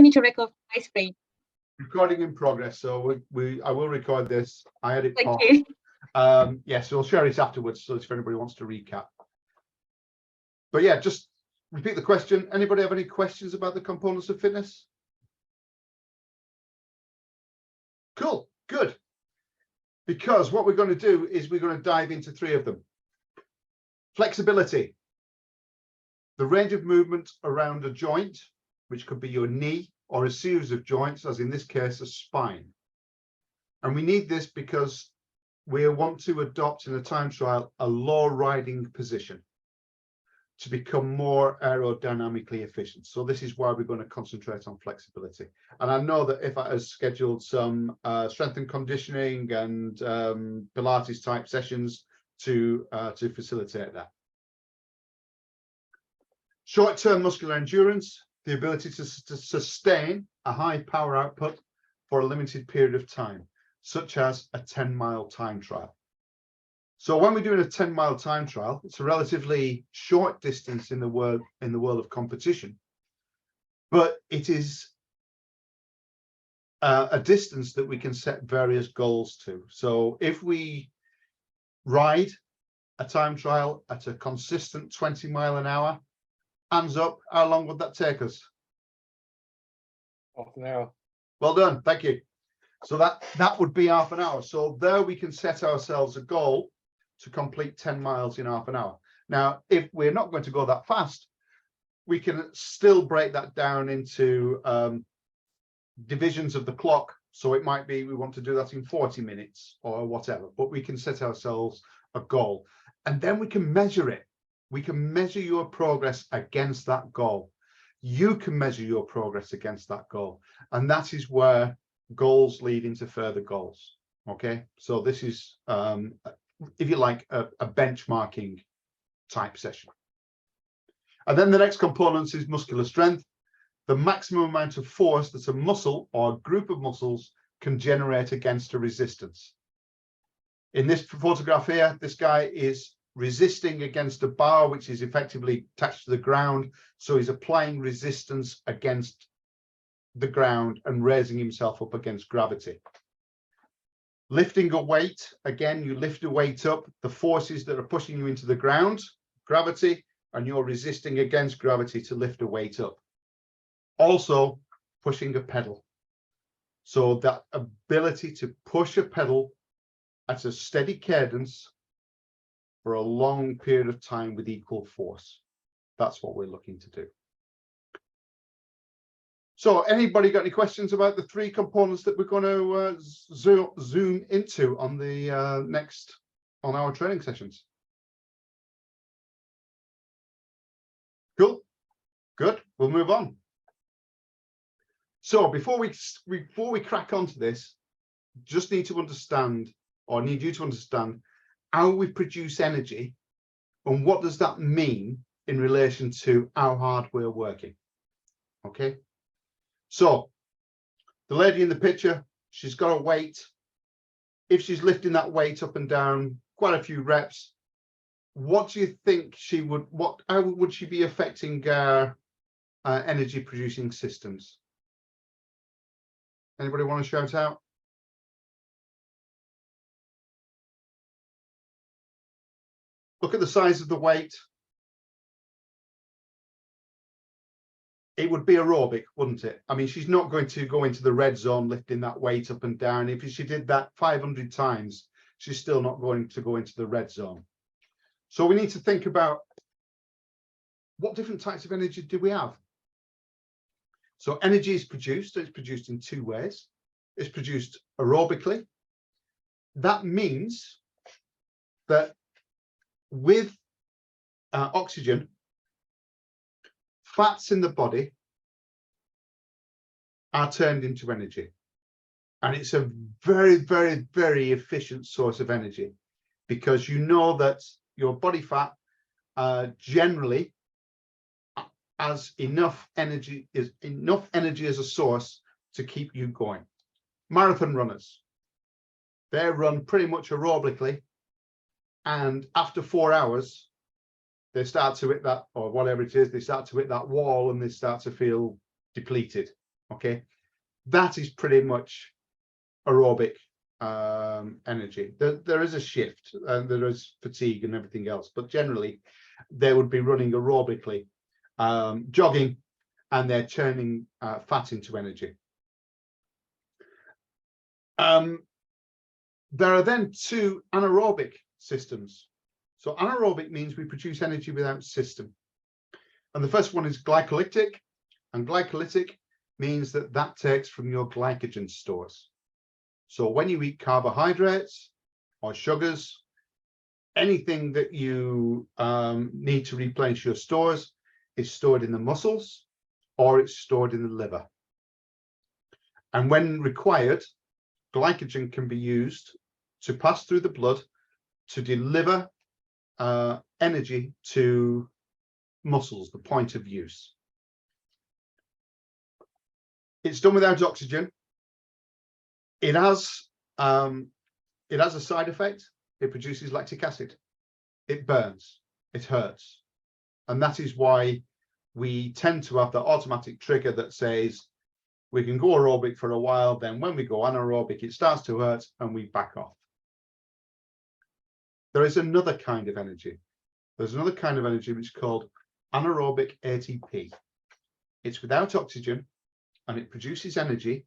need to record my screen. Recording in progress. So I will record this. I had it Thank paused. you. Yes, we'll share it afterwards. So if anybody wants to recap. But yeah, just repeat the question. Anybody have any questions about the components of fitness? Cool, good. Because what we're going to do is we're going to dive into 3 of them. Flexibility. The range of movement around a joint, which could be your knee or a series of joints, as in this case, a spine. And we need this because we want to adopt in a time trial a low riding position to become more aerodynamically efficient. So this is why we're going to concentrate on flexibility. And I know that if I had scheduled some strength and conditioning and Pilates type sessions to facilitate that. Short-term muscular endurance, the ability to sustain a high power output for a limited period of time, such as a 10-mile time trial. So when we're doing a 10-mile time trial, it's a relatively short distance in the world of competition, but it is a distance that we can set various goals to. So if we ride a time trial at a consistent 20 mile an hour, hands up, how long would that take us? Half an hour. Well done, thank you. So that would be half an hour. So there we can set ourselves a goal to complete 10 miles in half an hour. Now, if we're not going to go that fast, we can still break that down into divisions of the clock. So it might be we want to do that in 40 minutes or whatever, but we can set ourselves a goal and then we can measure it. We can measure your progress against that goal. You can measure your progress against that goal. And that is where goals lead into further goals. Okay, so this is, if you like, a benchmarking type session. And then the next component is muscular strength, the maximum amount of force that a muscle or a group of muscles can generate against a resistance. In this photograph here, this guy is resisting against a bar which is effectively attached to the ground, so he's applying resistance against the ground and raising himself up against gravity. Lifting a weight, again, you lift a weight up, the forces that are pushing you into the ground, gravity, and you're resisting against gravity to lift a weight up. Also pushing a pedal, so that ability to push a pedal at a steady cadence for a long period of time with equal force. That's what we're looking to do. So anybody got any questions about the 3 components that we're going to zoom into on the on our training sessions? Cool, good, we'll move on. So before we crack onto this, just need to understand, or need you to understand, how we produce energy and what does that mean in relation to how hard we're working. Okay, so the lady in the picture, she's got a weight. If she's lifting that weight up and down quite a few reps, what do you think she would, how would she be affecting her energy producing systems? Anybody want to shout out? Look at the size of the weight. It would be aerobic, wouldn't it? I mean, she's not going to go into the red zone lifting that weight up and down. If she did that 500 times, she's still not going to go into the red zone. So we need to think about what different types of energy do we have? So energy is produced. It's produced in 2 ways. It's produced aerobically. That means that with oxygen, fats in the body are turned into energy. And it's a very, very, very efficient source of energy, because you know that your body fat generally has enough energy as a source to keep you going. Marathon runners, they run pretty much aerobically, and after 4 hours they start to hit that, or whatever it is, they start to hit that wall and they start to feel depleted. Okay, that is pretty much aerobic energy. There is a shift and there is fatigue and everything else, but generally they would be running aerobically, jogging, and they're turning fat into energy. There are then two anaerobic systems. So anaerobic means we produce energy without system. And the first one is glycolytic, and glycolytic means that takes from your glycogen stores. So when you eat carbohydrates or sugars, anything that you need to replenish your stores is stored in the muscles or it's stored in the liver. And when required, glycogen can be used to pass through the blood to deliver energy to muscles, the point of use. It's done without oxygen. It has a side effect. It produces lactic acid. It burns. It hurts. And that is why we tend to have the automatic trigger that says we can go aerobic for a while, then when we go anaerobic, it starts to hurt and we back off. There is another kind of energy. There's another kind of energy which is called anaerobic ATP. It's without oxygen and it produces energy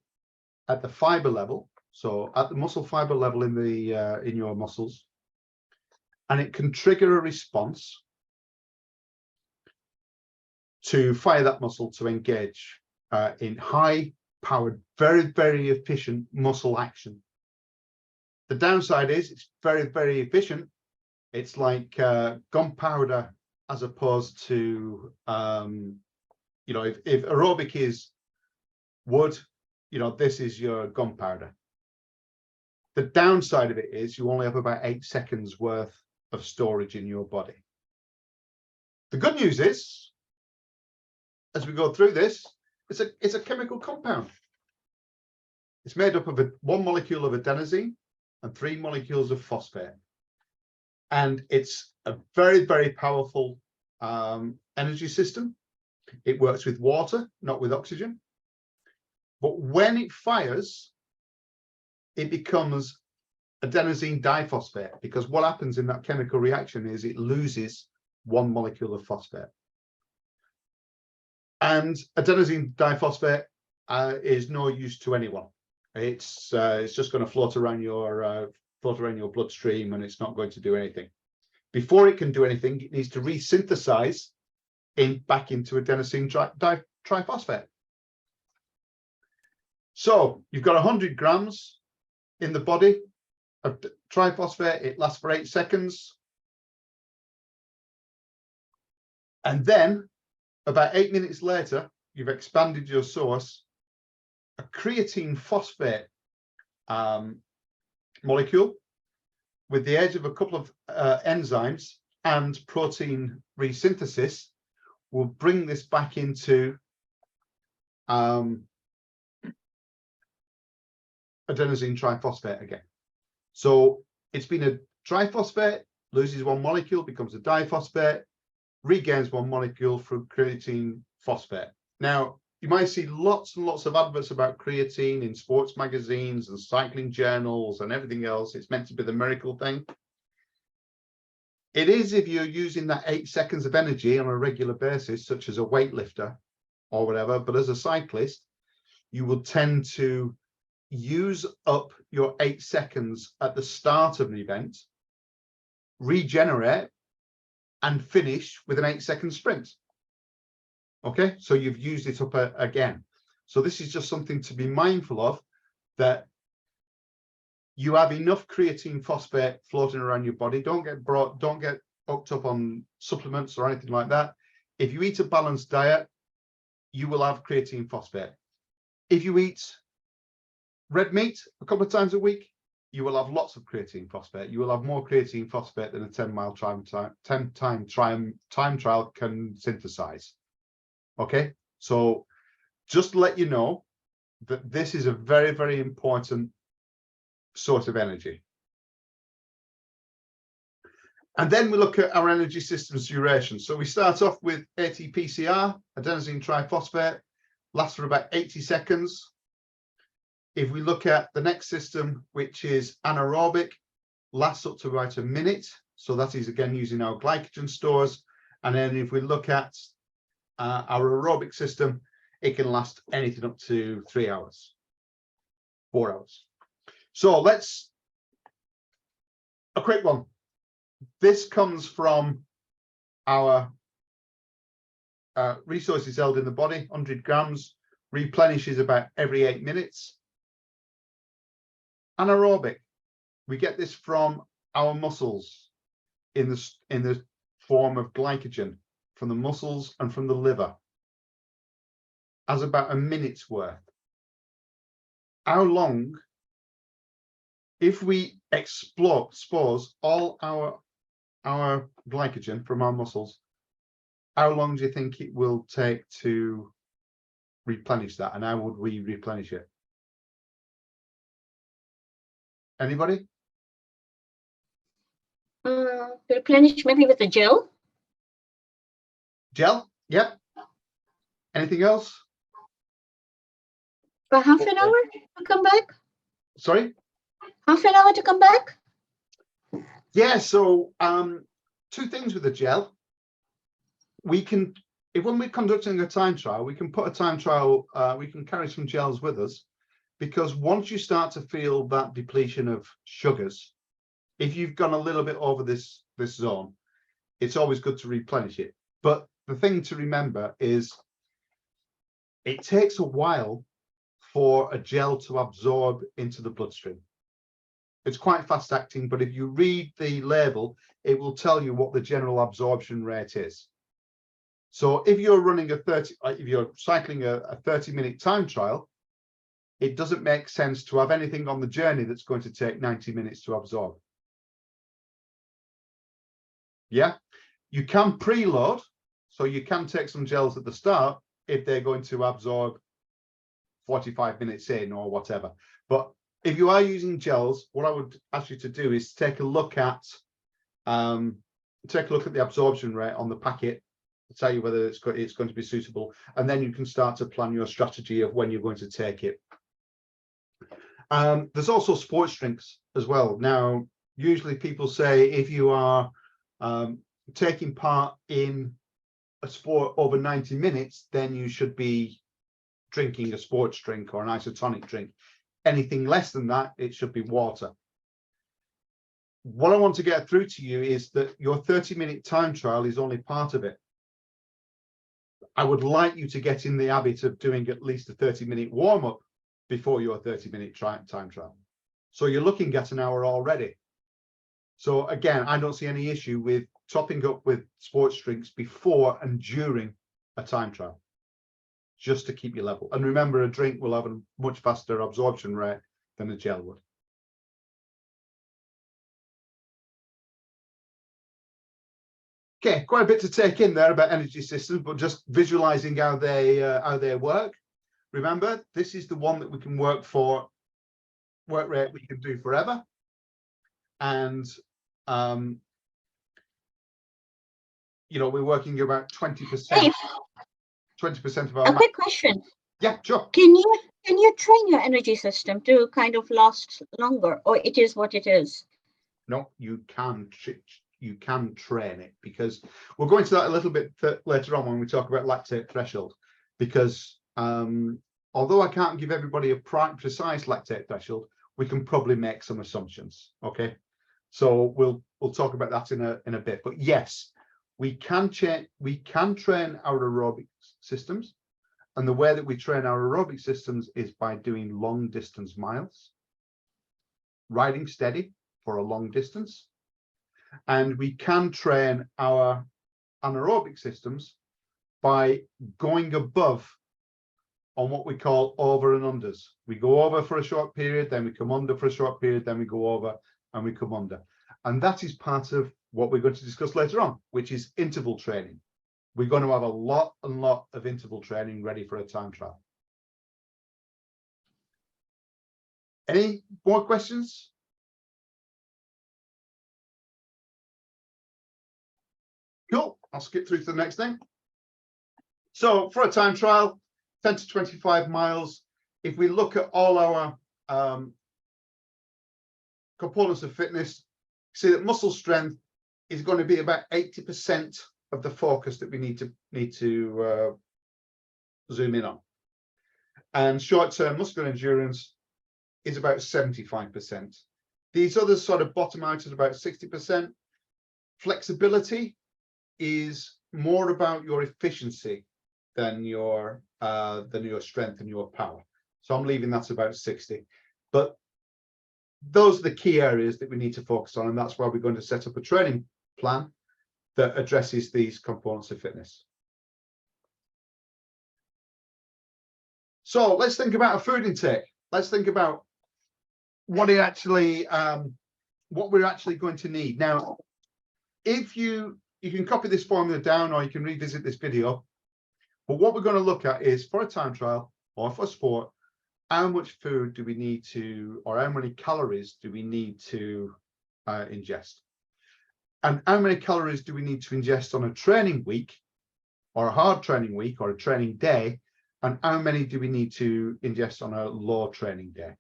at the fiber level, so at the muscle fiber level in your muscles, and it can trigger a response to fire that muscle to engage in high-powered, very, very efficient muscle action. The downside is it's very, very efficient. It's like gunpowder as opposed to, you know, if aerobic is wood, you know, this is your gunpowder. The downside of it is you only have about 8 seconds worth of storage in your body. The good news is, as we go through this, it's a chemical compound. It's made up of one molecule of adenosine and 3 molecules of phosphate. And it's a very, very powerful energy system. It works with water, not with oxygen. But when it fires, it becomes adenosine diphosphate, because what happens in that chemical reaction is it loses 1 molecule of phosphate. And adenosine diphosphate is no use to anyone. It's just going to float around your bloodstream, and it's not going to do anything. Before it can do anything, it needs to resynthesize back into adenosine triphosphate. So you've got 100 grams in the body of triphosphate. It lasts for 8 seconds. And then about 8 minutes later, you've expanded your source. A creatine phosphate molecule with the aid of a couple of enzymes and protein resynthesis will bring this back into adenosine triphosphate again. So it's been a triphosphate, loses 1 molecule, becomes a diphosphate, regains 1 molecule from creatine phosphate. Now, you might see lots and lots of adverts about creatine in sports magazines and cycling journals and everything else. It's meant to be the miracle thing. It is if you're using that 8 seconds of energy on a regular basis, such as a weightlifter or whatever, but as a cyclist, you will tend to use up your 8 seconds at the start of an event, regenerate, and finish with an 8-second sprint. Okay, so you've used it up again. So this is just something to be mindful of, that you have enough creatine phosphate floating around your body. Don't get hooked up on supplements or anything like that. If you eat a balanced diet, you will have creatine phosphate. If you eat red meat a couple of times a week, you will have lots of creatine phosphate. You will have more creatine phosphate than a 10-mile time trial can synthesize. Okay, so just to let you know that this is a very, very important source of energy. And then we look at our energy systems duration. So we start off with ATPCR, adenosine triphosphate. lasts for about 80 seconds. If we look at the next system, which is anaerobic, lasts up to about a minute. So that is again using our glycogen stores. And then if we look at our aerobic system, it can last anything up to 3 hours, 4 hours. So let's, a quick one. This comes from our resources held in the body, 100 grams, replenishes about every 8 minutes. Anaerobic, we get this from our muscles in the form of glycogen from the muscles and from the liver, as about a minute's worth. How long, if we expose all our glycogen from our muscles, how long do you think it will take to replenish that, and how would we replenish it? Anybody? Replenish maybe with a gel. Gel? Yep. Anything else? For half an hour to come back? Sorry? Half an hour to come back? Yeah, so two things with the gel. We can, when we're conducting a time trial, we can put a time trial, we can carry some gels with us, because once you start to feel that depletion of sugars, if you've gone a little bit over this zone, it's always good to replenish it. But the thing to remember is it takes a while for a gel to absorb into the bloodstream. It's quite fast acting, but if you read the label, it will tell you what the general absorption rate is. So if you're running if you're cycling a 30-minute time trial, it doesn't make sense to have anything on the journey that's going to take 90 minutes to absorb. Yeah, you can preload, so you can take some gels at the start if they're going to absorb 45 minutes in or whatever. But if you are using gels, what I would ask you to do is take a look at the absorption rate on the packet to tell you whether it's going to be suitable, and then you can start to plan your strategy of when you're going to take it. There's also sports drinks as well. Now, usually people say if you are taking part in a sport over 90 minutes, then you should be drinking a sports drink or an isotonic drink. Anything less than that, it should be water. What I want to get through to you is that your 30-minute time trial is only part of it. I would like you to get in the habit of doing at least a 30-minute warm-up before your 30-minute time trial. So you're looking at an hour already. So again, I don't see any issue with topping up with sports drinks before and during a time trial, just to keep you level. And remember, a drink will have a much faster absorption rate than a gel would. Okay, quite a bit to take in there about energy systems, but just visualizing how they work. Remember, this is the one that we can work rate we can do forever. And you know, we're working about 20%. 20% of our. A quick question. Yeah, sure. Can you train your energy system to kind of last longer, or it is what it is? No, you can train it, because we'll go into that a little bit later on when we talk about lactate threshold, because although I can't give everybody a precise lactate threshold, we can probably make some assumptions. Okay, so we'll talk about that in a bit. But yes, we can train our aerobic systems, and the way that we train our aerobic systems is by doing long distance miles, riding steady for a long distance, and we can train our anaerobic systems by going above on what we call over and unders. We go over for a short period, then we come under for a short period, then we go over and we come under. And that is part of what we're going to discuss later on, which is interval training. We're going to have a lot of interval training ready for a time trial. Any more questions? Cool. I'll skip through to the next thing. So for a time trial, 10 to 25 miles. If we look at all our components of fitness, see that muscle strength is going to be about 80% of the focus that we need to zoom in on. And short-term muscular endurance is about 75%. These others sort of bottom out at about 60%. Flexibility is more about your efficiency than your strength and your power. So I'm leaving that about 60. But those are the key areas that we need to focus on, and that's why we're going to set up a training plan that addresses these components of fitness. So let's think about a food intake. Let's think about what we're actually going to need. Now, if you can copy this formula down, or you can revisit this video, but what we're going to look at is, for a time trial or for sport, how much food do we need to, or how many calories do we need to ingest? And how many calories do we need to ingest on a training week, or a hard training week, or a training day? And how many do we need to ingest on a low training day?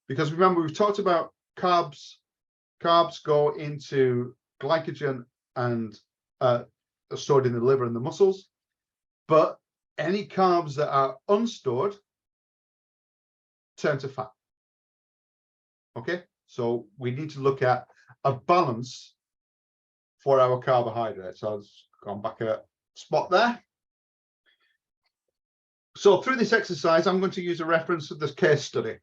Because remember, we've talked about carbs. Carbs go into glycogen and stored in the liver and the muscles. But any carbs that are unstored turn to fat. Okay, so we need to look at a balance for our carbohydrates. So I'll just go back a spot there. So through this exercise, I'm going to use a reference of this case study.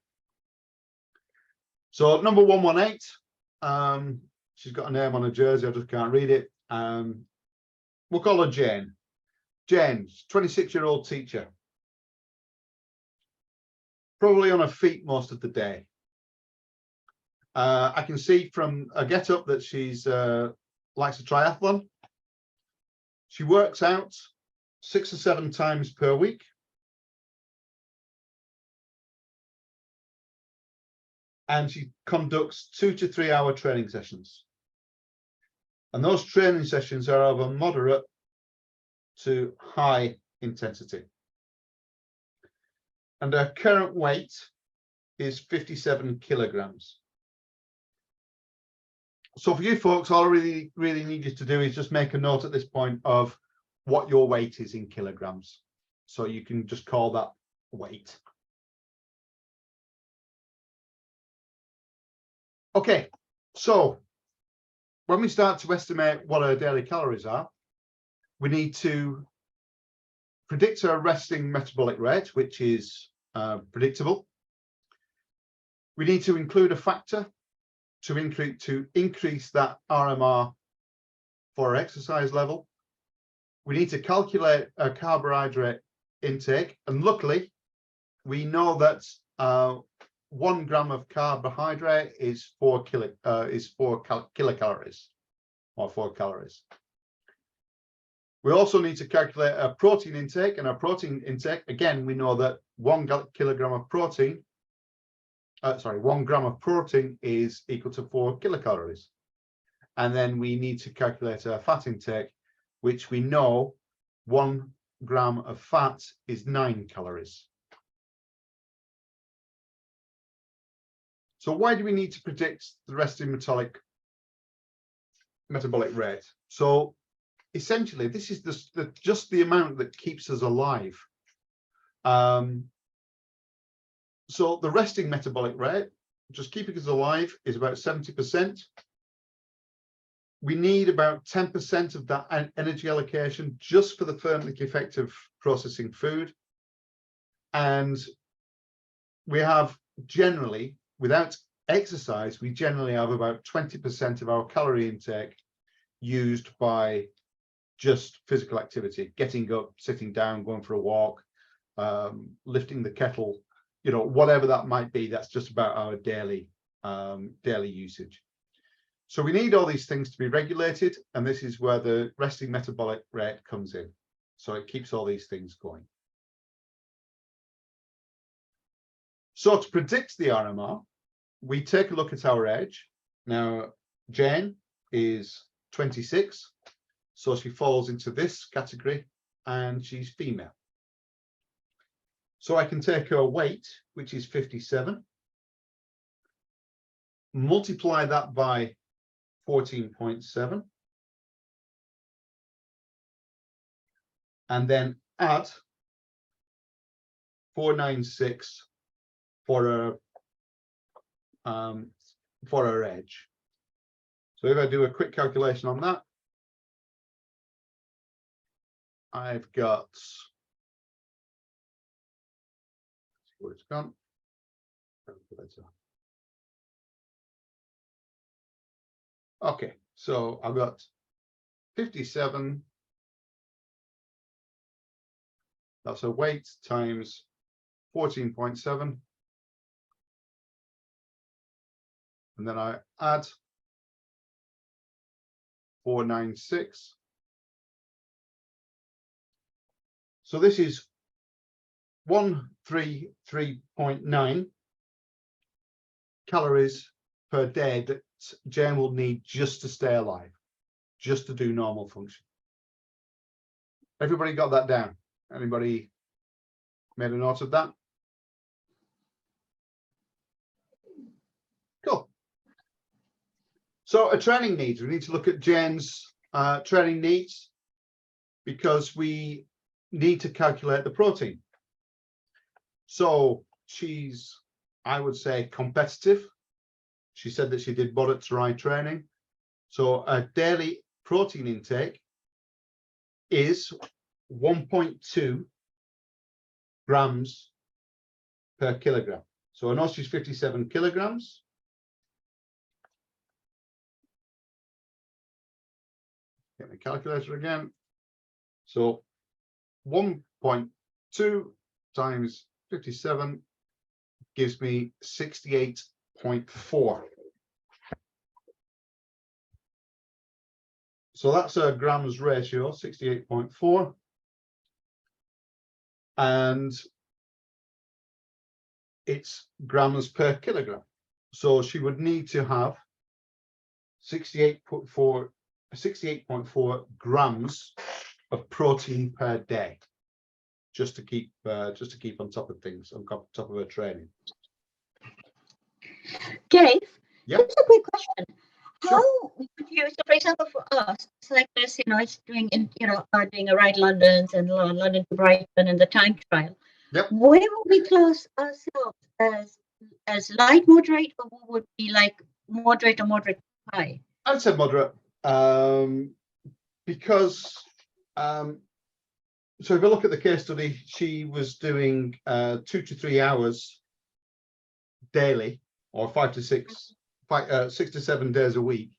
So number 118, she's got a name on her jersey, I just can't read it. We'll call her Jane. Jane, 26-year-old teacher. Probably on her feet most of the day. I can see from a get-up that she's likes a triathlon. She works out 6 or 7 times per week. And she conducts 2 to 3 hour training sessions. And those training sessions are of a moderate to high intensity. And her current weight is 57 kilograms. So for you folks, all I really need you to do is just make a note at this point of what your weight is in kilograms. So you can just call that weight. Okay, so when we start to estimate what our daily calories are, we need to predict our resting metabolic rate, which is predictable. We need to include a factor to increase that RMR for our exercise level. We need to calculate our carbohydrate intake, and luckily we know that 1 gram of carbohydrate is 4 kilocalories, or 4 calories. We also need to calculate our protein intake, and our protein intake, again, we know that 1 kilogram of protein, 1 gram of protein is equal to 4 kilocalories. And then we need to calculate our fat intake, which we know 1 gram of fat is 9 calories. So why do we need to predict the resting metabolic rate? So essentially, this is just the amount that keeps us alive. So the resting metabolic rate, just keeping us alive, is about 70%. We need about 10% of that energy allocation just for the thermic effect of processing food. And we have generally, without exercise, we generally have about 20% of our calorie intake used by just physical activity, getting up, sitting down, going for a walk, lifting the kettle, you know, whatever that might be. That's just about our daily usage. So we need all these things to be regulated, and this is where the resting metabolic rate comes in. So it keeps all these things going. So to predict the RMR, we take a look at our age. Now, Jane is 26, so she falls into this category, and she's female. So I can take her weight, which is 57, multiply that by 14.7, and then add 496 for her edge. So if I do a quick calculation on that, I've got, where it's gone. Okay, so I've got 57. That's her weight times 14.7. And then I add 496. So this is 133.9 calories per day that Jane will need just to stay alive, just to do normal function. Everybody got that down? Anybody made a note of that? Cool. So a training needs, we need to look at Jane's training needs because we need to calculate the protein. So she's, I would say, competitive. She said that she did moderate to high training. So a daily protein intake is 1.2 grams per kilogram. So I know she's 57 kilograms. Get the calculator again. So 1.2 times 57 gives me 68.4. So that's a grams ratio, 68.4. And it's grams per kilogram. So she would need to have 68.4 grams of protein per day, just to keep on top of things, on top of her training. Dave, Yep. just a quick question. Sure. How would you, so for example, for us, it's like this, it's doing doing a ride London's and London to Brighton and the time trial. Yep. Where would we class ourselves as light, moderate, or what would be like moderate or moderate high? I'd say moderate, because so if you look at the case study, she was doing 2 to 3 hours daily, or 6 to 7 days a week,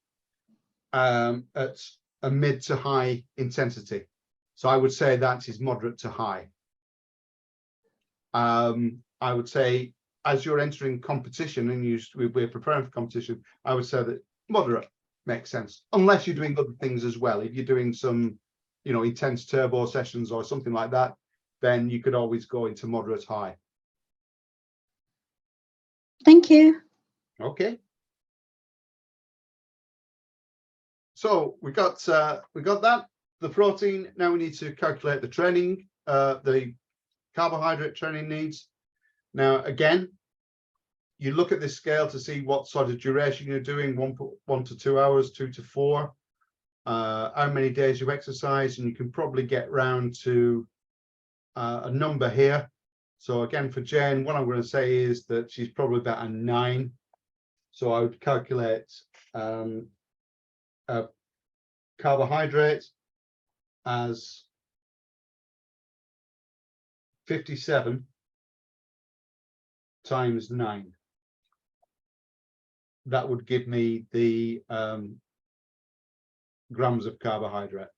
at a mid to high intensity. So I would say that is moderate to high. I would say as you're entering competition and we're preparing for competition, I would say that moderate makes sense, unless you're doing other things as well. If you're doing some, intense turbo sessions or something like that, then you could always go into moderate high. Thank you. Okay. So we got that, the protein. Now we need to calculate the training, the carbohydrate training needs. Now, again, you look at this scale to see what sort of duration you're doing, 1 to 2 hours, 2 to 4, how many days you exercise, and you can probably get round to a number here. So again, for Jane, what I'm going to say is that she's probably about a 9. So I would calculate a carbohydrate as 57 times 9. That would give me the grams of carbohydrate.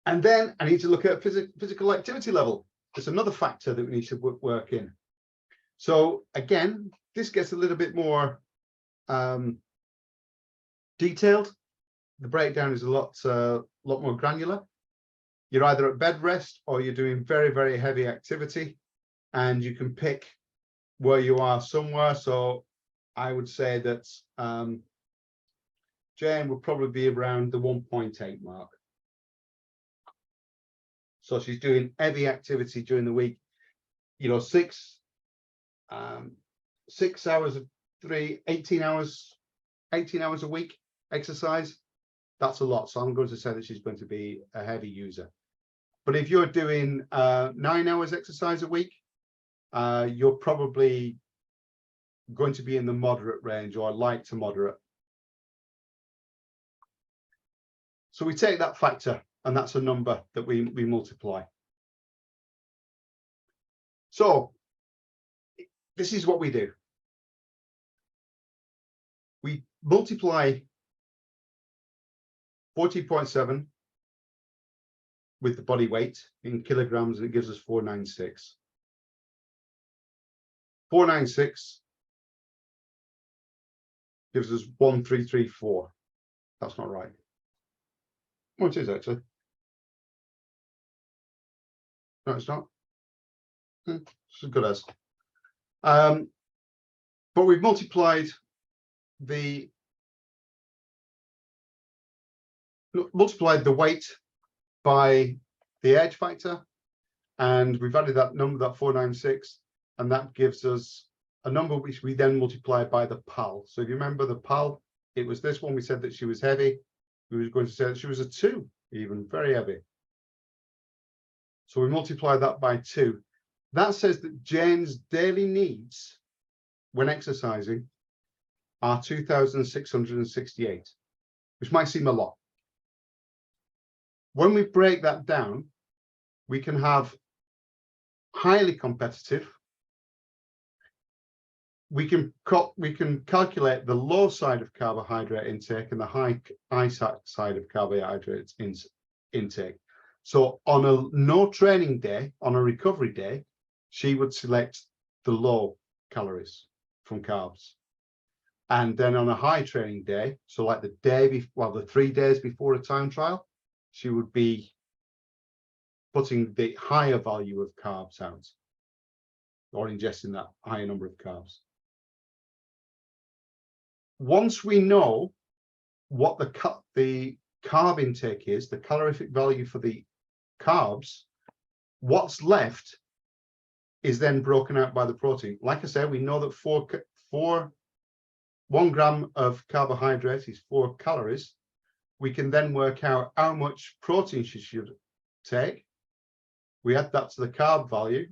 And then I need to look at physical activity level. There's another factor that we need to work in. So again, this gets a little bit more detailed. The breakdown is a lot more granular. You're either at bed rest or you're doing very, very heavy activity, and you can pick where you are somewhere. So I would say that Jane would probably be around the 1.8 mark. So she's doing heavy activity during the week. You know, 6 hours of 18 hours a week exercise. That's a lot. So I'm going to say that she's going to be a heavy user. But if you're doing 9 hours exercise a week, you're probably going to be in the moderate range or light to moderate. So we take that factor, and that's a number that we multiply. So this is what we do. We multiply 40.7 with the body weight in kilograms, and it gives us 496. 496 gives us 1334. That's not right. Well, it is actually. No, it's not. It's as good as. But we've multiplied the weight by the edge factor, and we've added that number, that 496, and that gives us a number which we then multiply by the PAL. So if you remember the PAL, it was this one. We said that she was heavy. We were going to say that she was a 2, even very heavy. So we multiply that by 2. That says that Jane's daily needs when exercising are 2,668, which might seem a lot. When we break that down, we can have highly competitive. We can calculate the low side of carbohydrate intake and the high side of carbohydrate intake. So on a no training day, on a recovery day, she would select the low calories from carbs. And then on a high training day, so like the day before, well, the 3 days before a time trial, she would be putting the higher value of carbs out or ingesting that higher number of carbs. Once we know what the carb intake is, the calorific value for the carbs, what's left is then broken out by the protein. Like I said, we know that 1 gram of carbohydrate is 4 calories. We can then work out how much protein she should take. We add that to the carb value,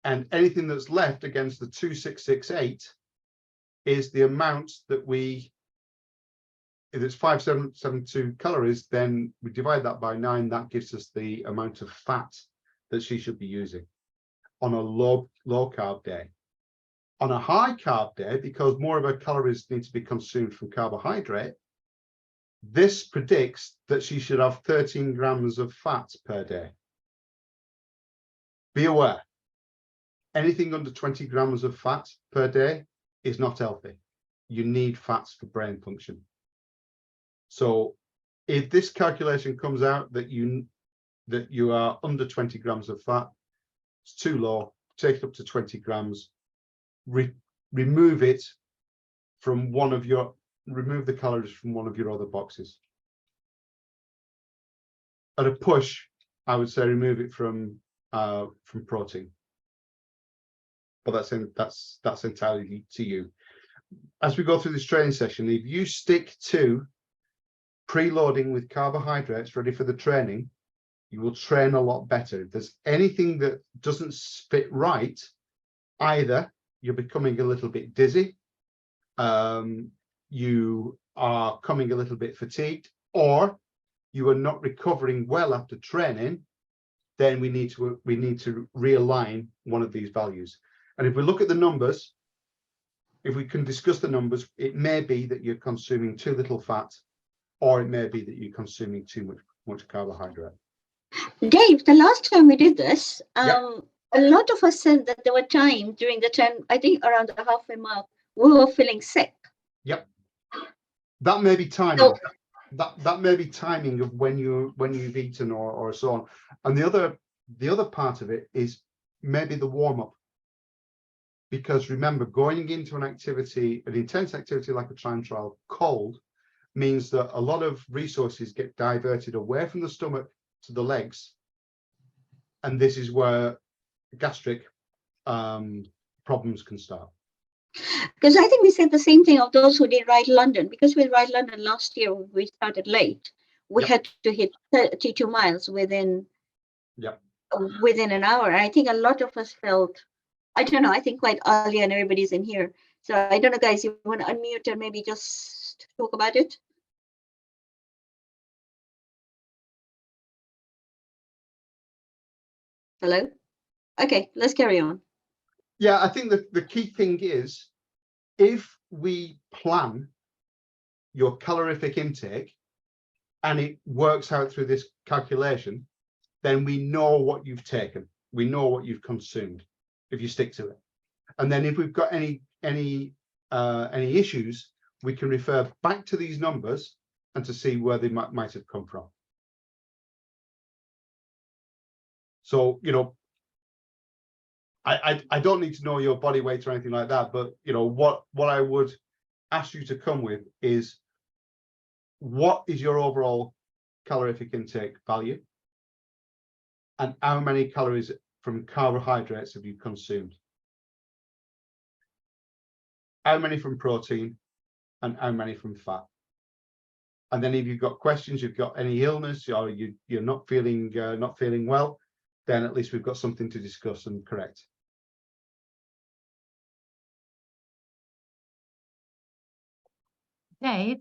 and anything that's left against the 2668 is the amount that if it's 572 calories, then we divide that by 9. That gives us the amount of fat that she should be using on a low carb day. On a high carb day, because more of her calories need to be consumed from carbohydrate, this predicts that she should have 13 grams of fat per day. Be aware, anything under 20 grams of fat per day is not healthy. You need fats for brain function. So if this calculation comes out that you are under 20 grams of fat, it's too low, take it up to 20 grams, remove it from remove the calories from one of your other boxes. At a push, I would say remove it from protein. But that's entirely to you. As we go through this training session, if you stick to preloading with carbohydrates ready for the training, you will train a lot better. If there's anything that doesn't fit right, either you're becoming a little bit dizzy, you are coming a little bit fatigued, or you are not recovering well after training, then we need to realign one of these values. And if we look at the numbers, if we can discuss the numbers, it may be that you're consuming too little fat, or it may be that you're consuming too much carbohydrate. Dave, the last time we did this, Yep. a lot of us said that there were times during the 10, I think around the halfway mark, we were feeling sick. Yep. That may be timing. So, that may be timing of when you've eaten or so on. And the other part of it is maybe the warm-up. because remember, going into an activity, an intense activity like a time trial, cold, means that a lot of resources get diverted away from the stomach to the legs. And this is where gastric problems can start. Because I think we said the same thing of those who did Ride London, because with Ride London last year, we started late. We Yep. had to hit 32 miles within Yep. within an hour. I think a lot of us felt, I don't know, I think quite early, and everybody's in here. So I don't know, guys, you want to unmute and maybe just talk about it? Hello? Okay, let's carry on. Yeah, I think that the key thing is, if we plan your calorific intake and it works out through this calculation, then we know what you've taken. We know what you've consumed if you stick to it. And then if we've got any issues, we can refer back to these numbers and to see where they might have come from. So, you know, I don't need to know your body weight or anything like that, but you know, what I would ask you to come with is, what is your overall calorific intake value, and how many calories from carbohydrates have you consumed? How many from protein, and how many from fat? And then if you've got questions, you've got any illness, or you're not feeling well, then at least we've got something to discuss and correct. Dave,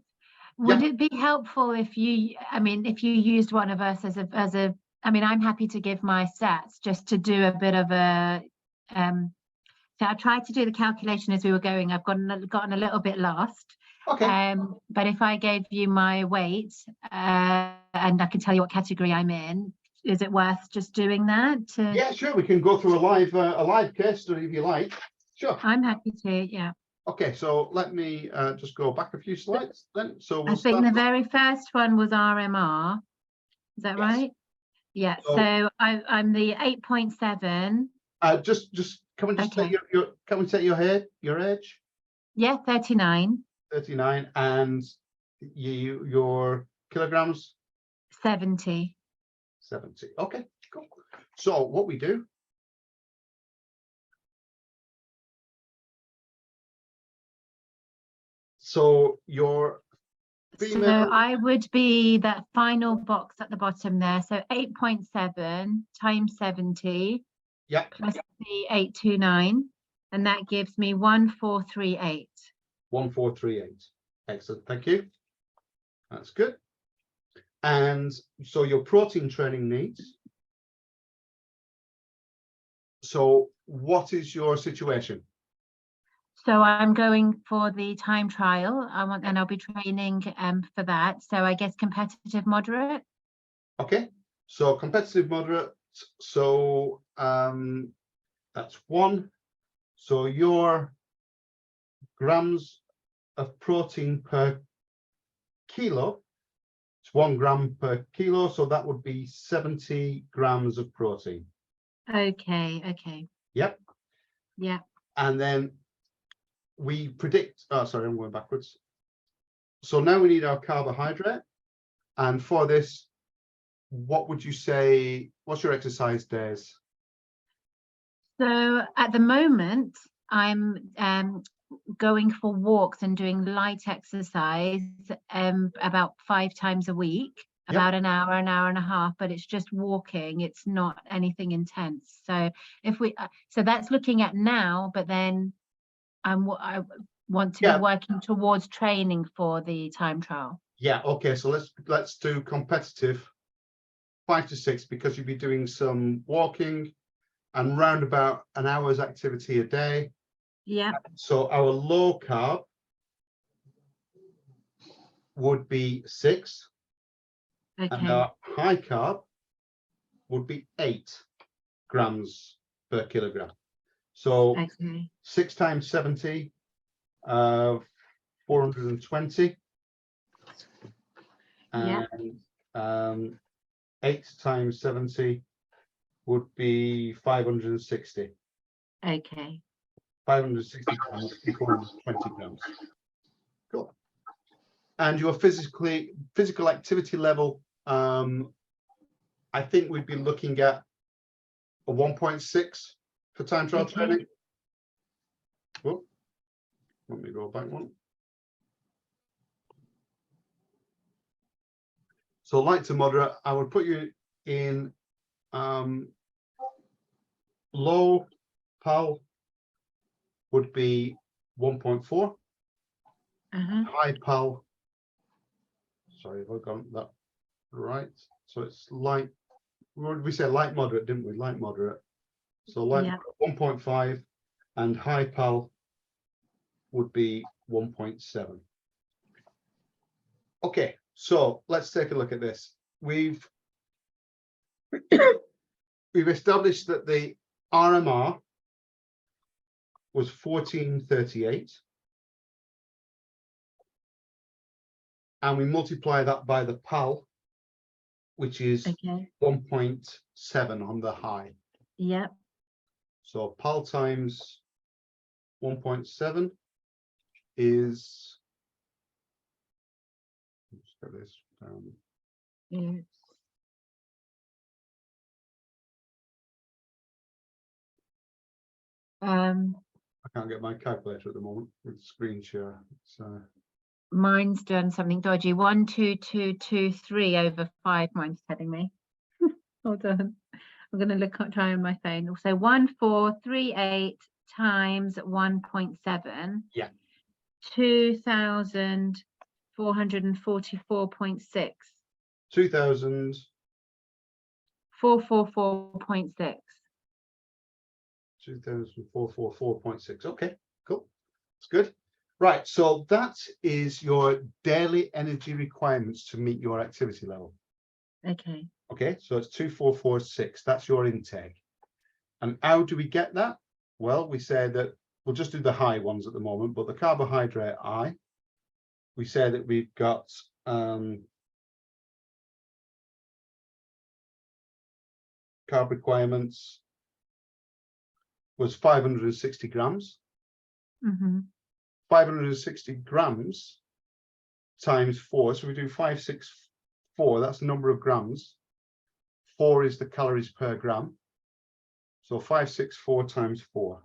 would Yeah. it be helpful if you, if you used one of us as a, I'm happy to give my stats just to do a bit of a, so I tried to do the calculation as we were going. I've gotten a little bit lost. Okay. But if I gave you my weight, and I can tell you what category I'm in, is it worth just doing that? Yeah, sure. We can go through a live case study if you like. Sure. I'm happy to, yeah. Okay, so let me just go back a few slides then. So we'll I think start. the very first one was RMR. Is that Yes. right? Yeah. So- So I'm the 8.7. Just can we just Okay. take can we take your age? Yeah, 39. 39, and your kilograms? 70. 70. Okay, cool. So what we do, so your So female, I would be that final box at the bottom there. So 8.7 times 70 yeah, plus the 829, and that gives me 1438. 1438. Excellent, thank you. That's good. And so your protein training needs. So what is your situation? So I'm going for the time trial. And I'll be training for that. So I guess competitive moderate. Okay, so competitive moderate. So that's 1. So your grams of protein per kilo, it's 1 gram per kilo. So that would be 70 grams of protein. Okay. Yep. Yeah. And then we predict, oh, sorry, I'm going backwards. So now we need our carbohydrate. And for this, what would you say, what's your exercise days? So at the moment, I'm going for walks and doing light exercise about 5 times a week, about an hour and a half, but it's just walking. It's not anything intense. So if we, so that's looking at now, but then I want to be working towards training for the time trial. Yeah, okay, so let's do competitive 5 to 6, because you'll be doing some walking and round about an hour's activity a day. Yeah. So our low carb would be 6. Okay. And our high carb would be 8 grams per kilogram. So Okay. 6 times 70, 420. Yeah. And 8 times 70 would be 560. Okay. 560 grams equals 20 grams. Cool. And your physical activity level, I think we'd be looking at a 1.6 for time trial Okay. training. Whoop. Let me go back one. So light to moderate, I would put you in low PAL would be 1.4. High PAL, sorry, have I got that right? So it's light, what did we say? Light moderate, didn't we? Light moderate. So light Yeah. 1.5 and high PAL would be 1.7. Okay, so let's take a look at this. We've established that the RMR was 1438. And we multiply that by the PAL, which is Okay. 1.7 on the high. Yep. So PAL times 1.7 is, let's get this down. Yes. I can't get my calculator at the moment with screen share. So Mine's done something dodgy. 12223 over 5. Mine's telling me. Hold on. I'm going to try on my phone. So 1438 times 1.7. Yeah. 2,444.6. 2000. 444.6. 2444.6. Okay, cool. It's good. Right, so that is your daily energy requirements to meet your activity level. Okay. Okay, so it's 2446. That's your intake. And how do we get that? Well, we say that we'll just do the high ones at the moment, but the carbohydrate I, we say that we've got carb requirements was 560 grams. 560 grams times 4. So we do 564. That's the number of grams. 4 is the calories per gram. So 564 times 4.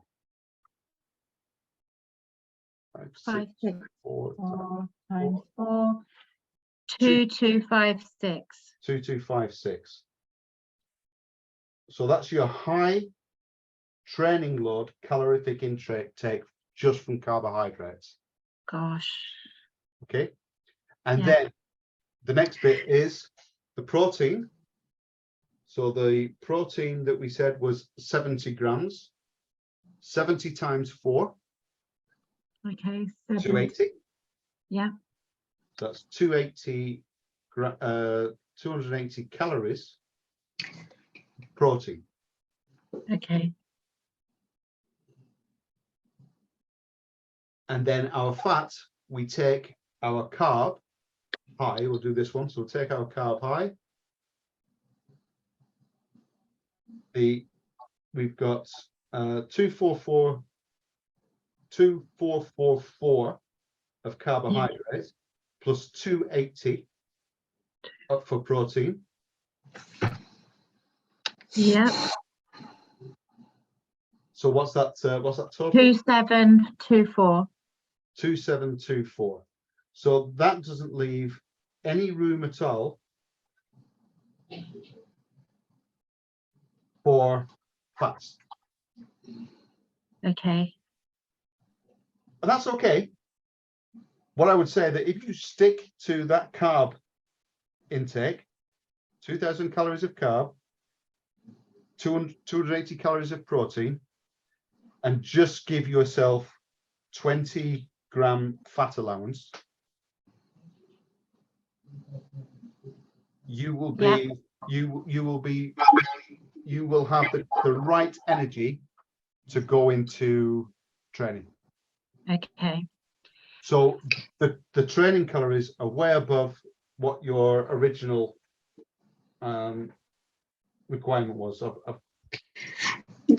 564 times 4. 2256. 2256. So that's your high training load calorific intake just from carbohydrates. Gosh. Okay. And Yeah. then the next bit is the protein. So the protein that we said was 70 grams. 70 times 4. Okay. 280. Yeah. So that's 280 calories protein. Okay. And then our fat, we take our carb high. We'll do this one. So we'll take our carb high. We've got 2444 of carbohydrates plus 280 for protein. Yeah. So what's that total? 2724. 2724. So that doesn't leave any room at all for fats. Okay. And that's okay. What I would say that if you stick to that carb intake, 2000 calories of carb, 280 calories of protein, and just give yourself 20 gram fat allowance, you will be you will have the right energy to go into training. Okay. So the training calories are way above what your original requirement was of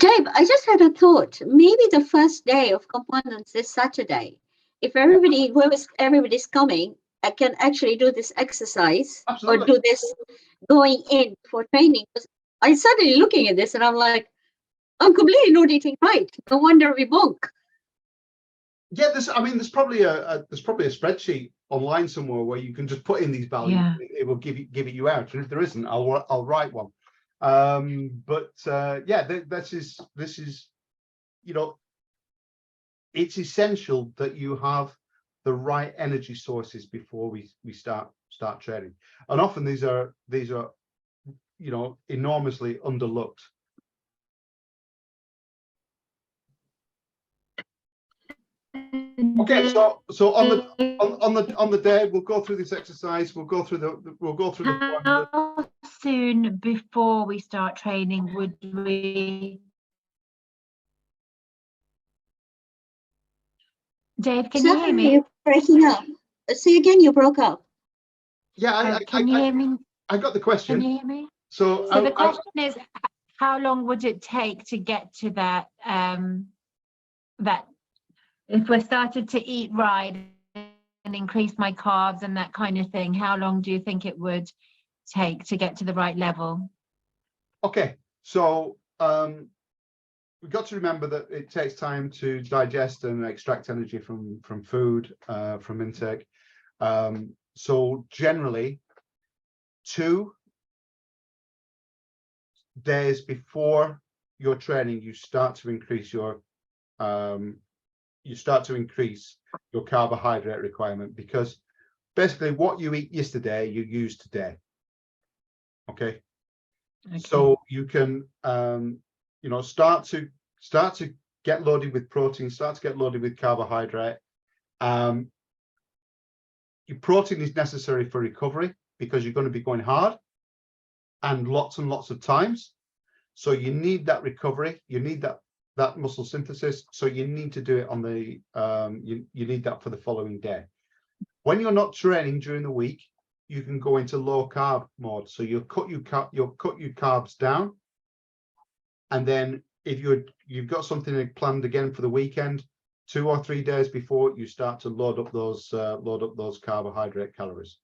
Dave, I just had a thought. Maybe the first day of components is Saturday. If everybody's coming, I can actually do this exercise Absolutely. or do this going in for training. Because I started looking at this and I'm like, I'm completely not eating right. No wonder we bonk. Yeah, there's probably a spreadsheet online somewhere where you can just put in these values. Yeah. It will give it you out, and if there isn't, I'll write one. Yeah, this is, you know, it's essential that you have the right energy sources before we start training, and often these are you know, enormously underlooked. Okay, so on the day we'll go through this exercise. We'll go through the How soon before we start training would we? Dave, can you hear Sorry, me? you're breaking up. Say again, you broke up. Yeah, Can you hear me? I got the Can question. you hear me? So So the question is, how long would it take to get to that? That if we started to eat right and increase my carbs and that kind of thing, how long do you think it would take to get to the right level? Okay, so we've got to remember that it takes time to digest and extract energy from food, from intake. So generally, 2 days before your training, you start to increase your carbohydrate requirement, because basically what you eat yesterday, you use today. Okay. So you can you know, start to get loaded with protein, start to get loaded with carbohydrate. Your protein is necessary for recovery because you're going to be going hard and lots of times. So you need that recovery, you need that muscle synthesis. So you need to do it on the you need that for the following day. When you're not training during the week, you can go into low carb mode. So you'll cut your carbs down, and then if you've got something planned again for the weekend, 2 or 3 days before, you start to load up those carbohydrate calories.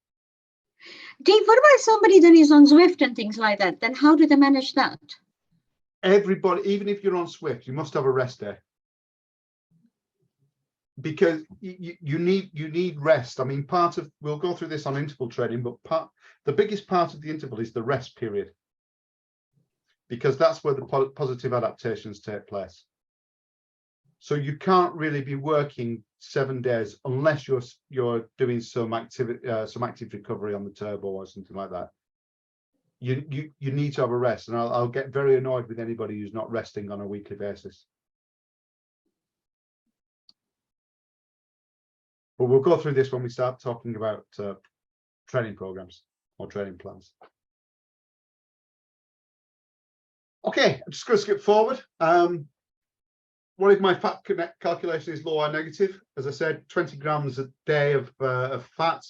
Dave, what about somebody that is on Zwift and things like that? Then how do they manage that? Everybody, even if you're on Zwift, you must have a rest day, because you need rest. I mean, we'll go through this on interval training, but the biggest part of the interval is the rest period, because that's where the positive adaptations take place. So you can't really be working 7 days unless you're doing some active recovery on the turbo or something like that. You need to have a rest, and I'll get very annoyed with anybody who's not resting on a weekly basis. But we'll go through this when we start talking about training programs or training plans. Okay, I'm just going to skip forward. What if my fat calculation is low or negative? As I said, 20 grams a day of fat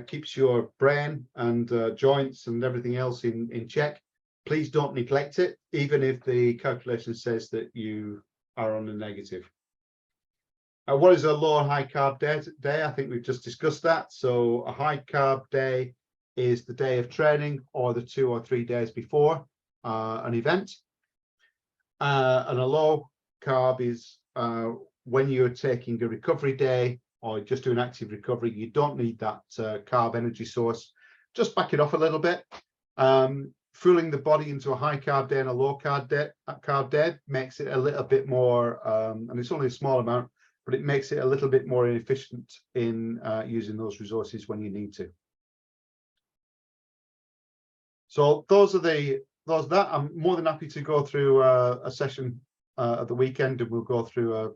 keeps your brain and joints and everything else in check. Please don't neglect it, even if the calculation says that you are on a negative. What is a low and high carb day? I think we've just discussed that. So a high carb day is the day of training or the 2 or 3 days before an event. And a low carb is when you're taking a recovery day or just doing active recovery. You don't need that carb energy source. Just back it off a little bit. Fooling the body into a high carb day and a low carb day makes it a little bit more, and it's only a small amount, but it makes it a little bit more efficient in using those resources when you need to. So those are that. I'm more than happy to go through a session at the weekend, and we'll go through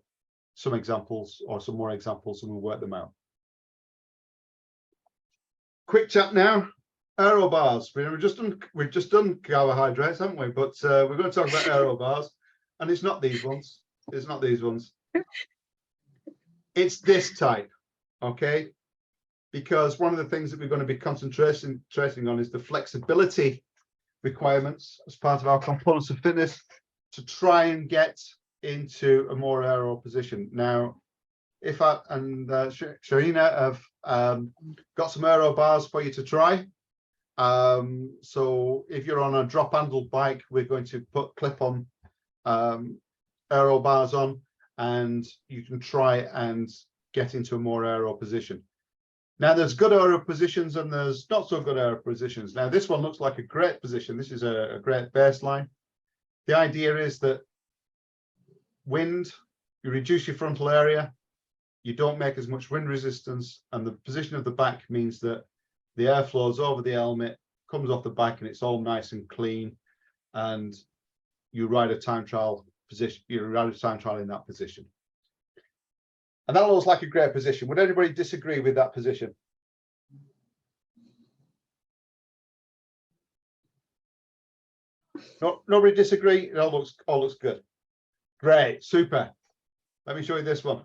some examples or some more examples, and we'll work them out. Quick chat now. Aero bars. We've just done carbohydrates, haven't we? But we're going to talk about aero bars, and it's not these ones. It's not these ones. It's this type, okay? Because one of the things that we're going to be concentrating on is the flexibility requirements as part of our components of fitness. to try and get into a more aero position. Now, if I and Sharina have got some aero bars for you to try. So if you're on a drop handle bike, we're going to put clip-on aero bars on, and you can try and get into a more aero position. Now, there's good aero positions and there's not so good aero positions. Now, this one looks like a great position. This is a great baseline. The idea is that wind, you reduce your frontal area, you don't make as much wind resistance, and the position of the back means that the air flows over the helmet, comes off the back, and it's all nice and clean, and you ride a time trial position, you ride a time trial in that position. And that looks like a great position. Would anybody disagree with that position? No, nobody disagree. It all looks good. Great, super. Let me show you this one.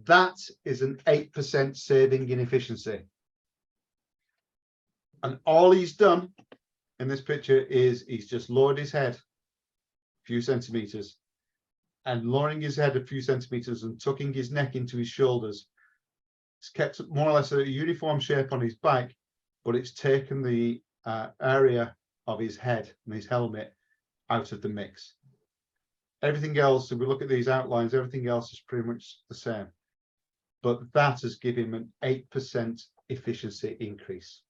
That is an 8% saving in efficiency. And all he's done in this picture is he's just lowered his head a few centimeters, and lowering his head a few centimeters and tucking his neck into his shoulders. It's kept more or less a uniform shape on his back, but it's taken the area of his head and his helmet out of the mix. Everything else, if we look at these outlines, everything else is pretty much the same. But that has given him an 8% efficiency increase.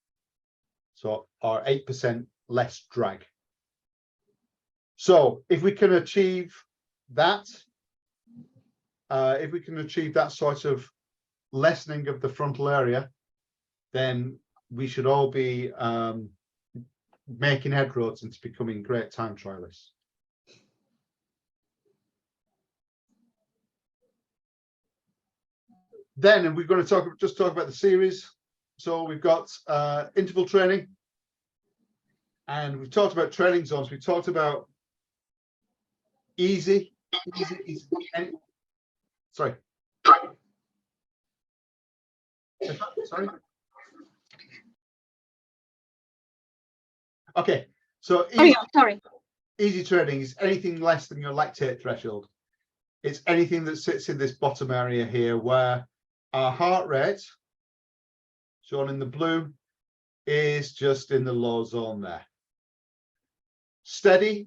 So, or 8% less drag. So if we can achieve that, sort of lessening of the frontal area, then we should all be making headroads into becoming great time trialists. Then we're going to just talk about the series. So we've got interval training, and we've talked about training zones. We've talked about easy. Sorry. Sorry. Okay. So Sorry. Easy training is anything less than your lactate threshold. It's anything that sits in this bottom area here, where our heart rate, shown in the blue, is just in the low zone there. Steady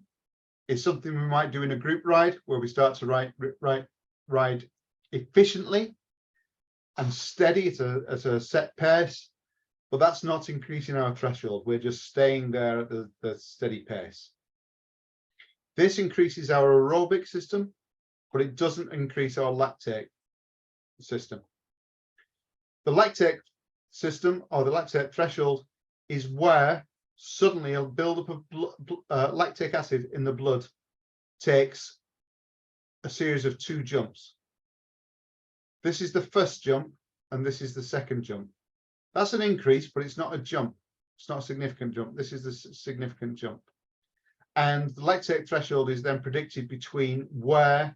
is something we might do in a group ride, where we start to ride efficiently and steady at a set pace, but that's not increasing our threshold. We're just staying there at the steady pace. This increases our aerobic system, but it doesn't increase our lactate system. The lactate system, or the lactate threshold, is where suddenly a buildup of lactic acid in the blood takes a series of 2 jumps. This is the first jump, and this is the second jump. That's an increase, but it's not a jump. It's not a significant jump. This is the significant jump. And the lactate threshold is then predicted between where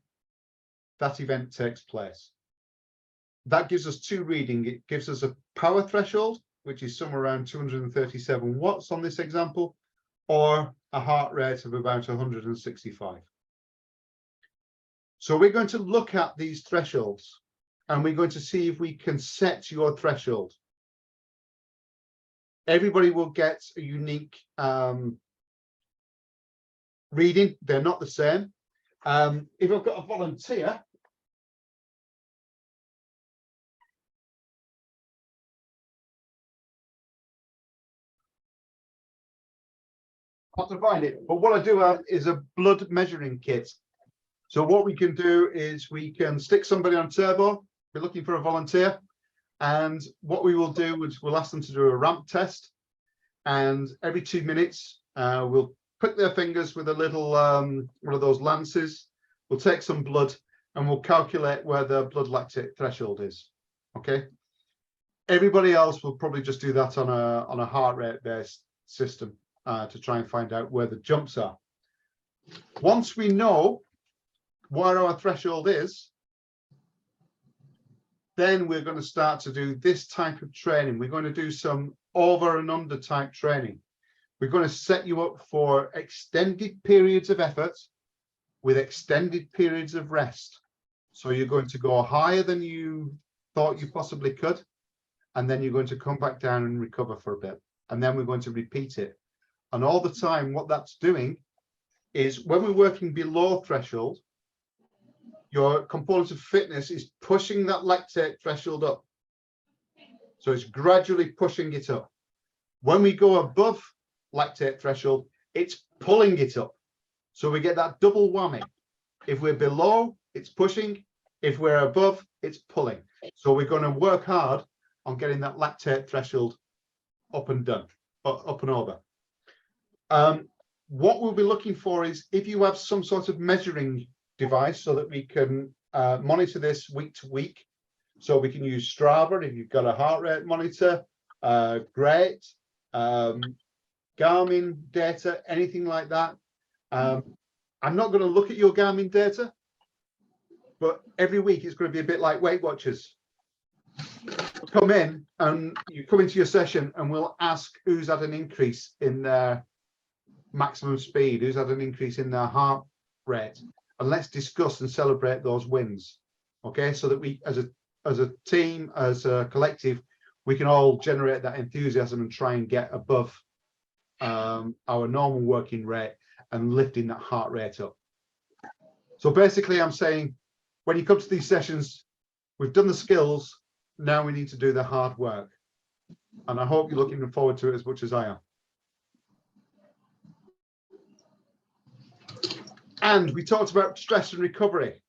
that event takes place. That gives us 2 readings. It gives us a power threshold, which is somewhere around 237 watts on this example, or a heart rate of about 165. So we're going to look at these thresholds, and we're going to see if we can set your threshold. Everybody will get a unique reading. They're not the same. If I've got a volunteer, I'll have to find it. But what I do have is a blood measuring kit. So what we can do is we can stick somebody on turbo. We're looking for a volunteer. And what we will do is we'll ask them to do a ramp test. And every 2 minutes, we'll prick their fingers with a little one of those lances. We'll take some blood and we'll calculate where their blood lactate threshold is. Okay. Everybody else will probably just do that on a heart rate based system to try and find out where the jumps are. Once we know where our threshold is, then we're going to start to do this type of training. We're going to do some over and under type training. We're going to set you up for extended periods of effort with extended periods of rest. So you're going to go higher than you thought you possibly could, and then you're going to come back down and recover for a bit. And then we're going to repeat it. And all the time, what that's doing is when we're working below threshold, your component of fitness is pushing that lactate threshold up. So it's gradually pushing it up. When we go above lactate threshold, it's pulling it up. So we get that double whammy. If we're below, it's pushing. If we're above, it's pulling. So we're going to work hard on getting that lactate threshold up and done, up and over. What we'll be looking for is if you have some sort of measuring device so that we can monitor this week to week. So we can use Strava if you've got a heart rate monitor, great. Garmin data, anything like that. I'm not going to look at your Garmin data, but every week it's going to be a bit like Weight Watchers. Come in and you come into your session and we'll ask who's had an increase in their maximum speed, who's had an increase in their heart rate, and let's discuss and celebrate those wins. Okay, so that we as a team, as a collective, we can all generate that enthusiasm and try and get above our normal working rate and lifting that heart rate up. So basically I'm saying when you come to these sessions, we've done the skills, now we need to do the hard work. And I hope you're looking forward to it as much as I am. And we talked about stress and recovery.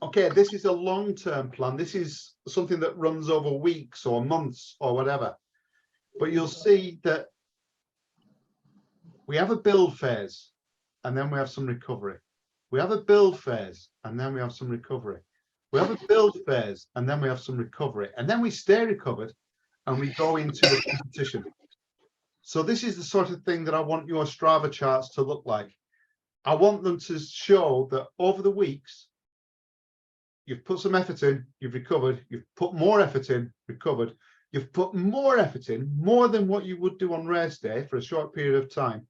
Okay, this is a long-term plan. This is something that runs over weeks or months or whatever. But you'll see that we have a build phase and then we have some recovery. We have a build phase and then we have some recovery. We have a build phase and then we have some recovery. And then we stay recovered and we go into the competition. So this is the sort of thing that I want your Strava charts to look like. I want them to show that over the weeks, you've put some effort in, you've recovered, you've put more effort in, recovered, you've put more effort in, more than what you would do on race day for a short period of time,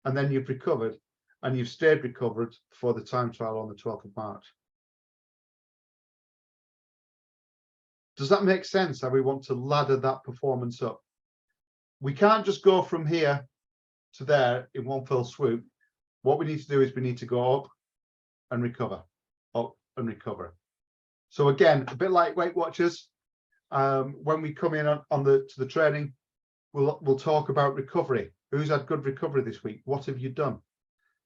and then you've recovered and you've stayed recovered for the time trial on the 12th of March. Does that make sense how we want to ladder that performance up? We can't just go from here to there in one fell swoop. What we need to do is we need to go up and recover, up and recover. So again, a bit like Weight Watchers, when we come in to the training, we'll talk about recovery. Who's had good recovery this week? What have you done?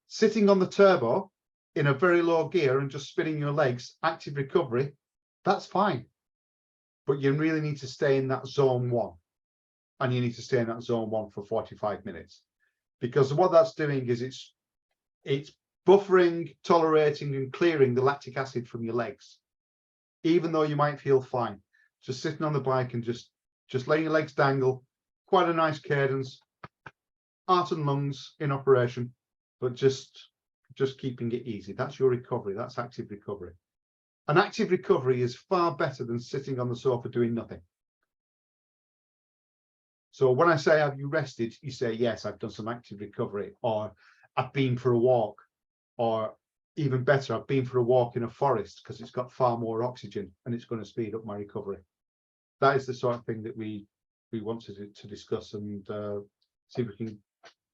Sitting on the turbo in a very low gear and just spinning your legs, active recovery, that's fine. But you really need to stay in that zone 1. And you need to stay in that zone 1 for 45 minutes. Because what that's doing is it's buffering, tolerating and clearing the lactic acid from your legs. Even though you might feel fine, just sitting on the bike and just letting your legs dangle, quite a nice cadence, heart and lungs in operation, but just keeping it easy. That's your recovery. That's active recovery. An active recovery is far better than sitting on the sofa doing nothing. So when I say, have you rested? You say, yes, I've done some active recovery, or I've been for a walk, or even better, I've been for a walk in a forest because it's got far more oxygen and it's going to speed up my recovery. That is the sort of thing that we wanted to discuss and see if we can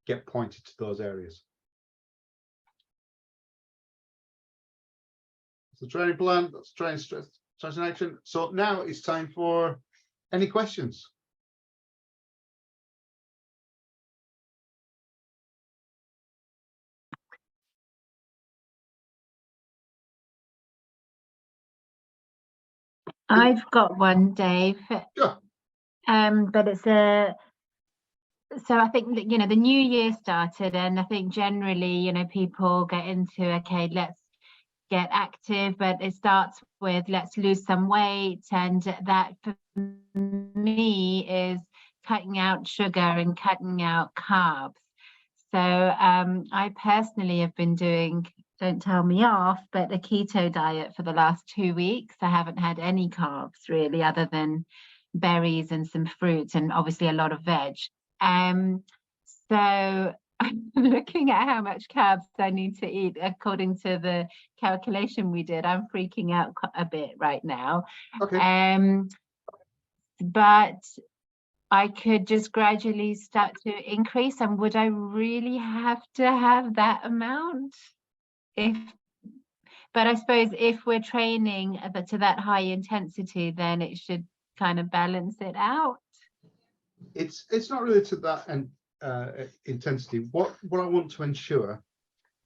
get pointed to those areas. So training plan, that's training stress, stress and action. So now it's time for any questions. I've got one, Dave. Sure. But it's so I think that, the new year started, and I think generally, people get into, okay, let's get active, but it starts with let's lose some weight, and that for me is cutting out sugar and cutting out carbs. So I personally have been doing, don't tell me off, but a keto diet for the last 2 weeks. I haven't had any carbs really, other than berries and some fruits, and obviously a lot of veg. So I'm looking at how much carbs I need to eat according to the calculation we did. I'm freaking out a bit right now. Okay. But I could just gradually start to increase. And would I really have to have that amount? But I suppose if we're training to that high intensity, then it should kind of balance it out. It's not really to that and intensity. What I want to ensure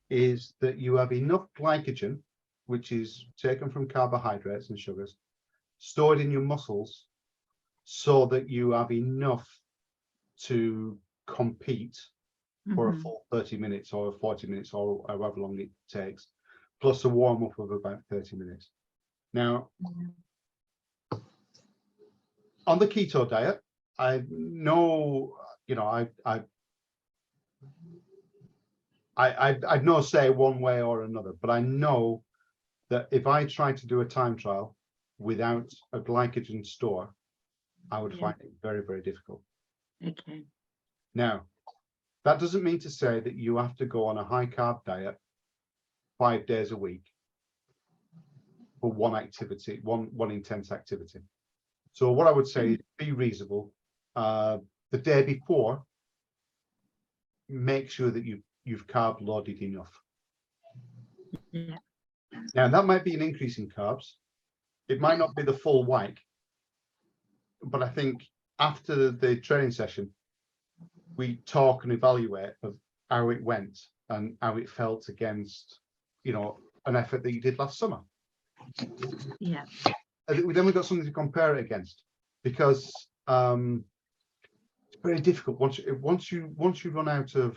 is that you have enough glycogen, which is taken from carbohydrates and sugars, stored in your muscles, so that you have enough to compete for a full 30 minutes or 40 minutes or however long it takes, plus a warm up of about 30 minutes. Now, on the keto diet, I know, you know, I'd no say one way or another, but I know that if I tried to do a time trial without a glycogen store, I would find it very, very difficult. Okay. Now, that doesn't mean to say that you have to go on a high carb diet 5 days a week for one activity, one intense activity. So what I would say is be reasonable. The day before, make sure that you've carb loaded enough. Yeah. Now that might be an increase in carbs. It might not be the full whack, but I think after the training session, we talk and evaluate of how it went and how it felt against, you know, an effort that you did last summer. Yeah. And then we've got something to compare it against, because it's very difficult once you run out of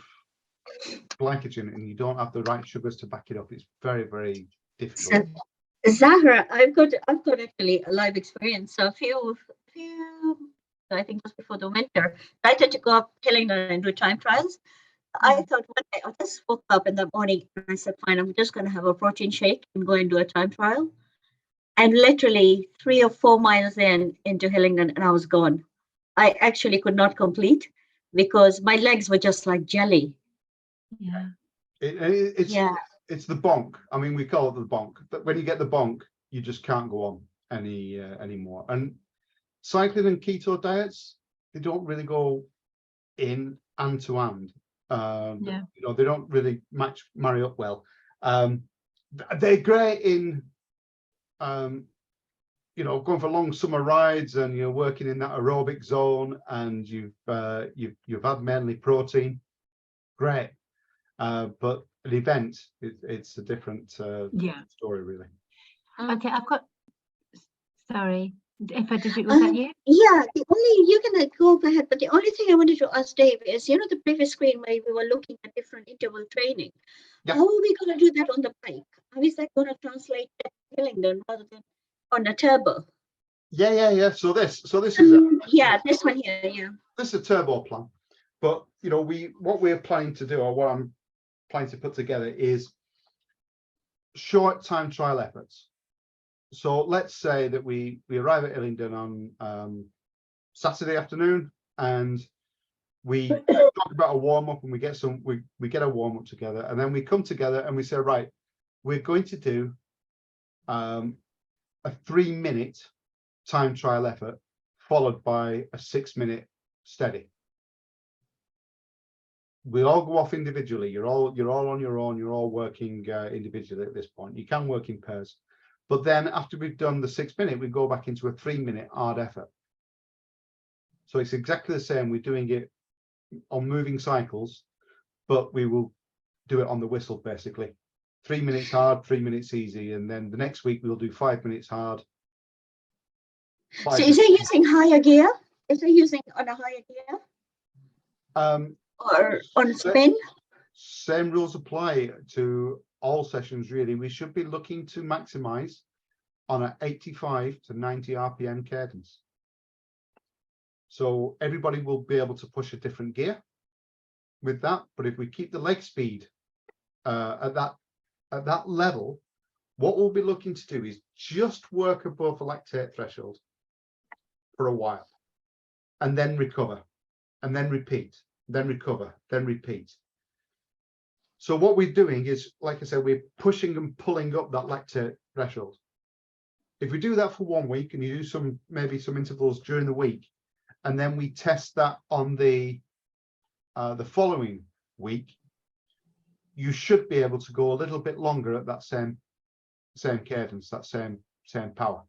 glycogen and you don't have the right sugars to back it up. It's very, very difficult. So, Zahra, I've got actually a live experience. So a few, I think just before the winter, I tried to go up Hillingdon and do time trials. I thought one day I just woke up in the morning and I said, fine, I'm just going to have a protein shake and go and do a time trial. And literally 3 or 4 miles into Hillingdon, and I was gone. I actually could not complete because my legs were just like jelly. Yeah. It's the bonk. I mean, we call it the bonk. But when you get the bonk, you just can't go on anymore. And cycling and keto diets, they don't really go in hand to hand. You know, they don't really marry up well. They're great in you know, going for long summer rides and you're working in that aerobic zone and you've had mainly protein. Great. But an event, it's a different story, really. Okay, I've got. Sorry, if I did, was that you? Yeah, you're gonna go ahead, but the only thing I wanted to ask Dave is, you know, the previous screen where we were looking at different interval training. Yep. How are we gonna do that on the bike? How is that gonna translate to Hillingdon rather than on a turbo? Yeah. So this is this one here. Yeah. This is a turbo plan, but you know, what we're planning to do, or what I'm planning to put together, is short time trial efforts. So let's say that we arrive at Hillingdon on Saturday afternoon, and we talk about a warm up, and we get a warm up together, and then we come together and we say, right, we're going to do a 3-minute time trial effort followed by a 6-minute steady. We all go off individually. You're all on your own. You're all working individually at this point. You can work in pairs, but then after we've done the 6-minute, we go back into a 3-minute hard effort. So it's exactly the same. We're doing it on moving cycles, but we will do it on the whistle, basically. 3 minutes hard, 3 minutes easy, and then the next week we'll do 5 minutes hard. So is it using higher gear? Is it using on a higher gear? Or on spin? Same rules apply to all sessions, really. We should be looking to maximize on an 85 to 90 RPM cadence. So everybody will be able to push a different gear with that. But if we keep the leg speed at that level, what we'll be looking to do is just work above the lactate threshold for a while, and then recover, and then repeat, then recover, then repeat. So what we're doing is, like I said, we're pushing and pulling up that lactate threshold. If we do that for 1 week and you do maybe some intervals during the week, and then we test that on the following week, you should be able to go a little bit longer at that same cadence, that same power.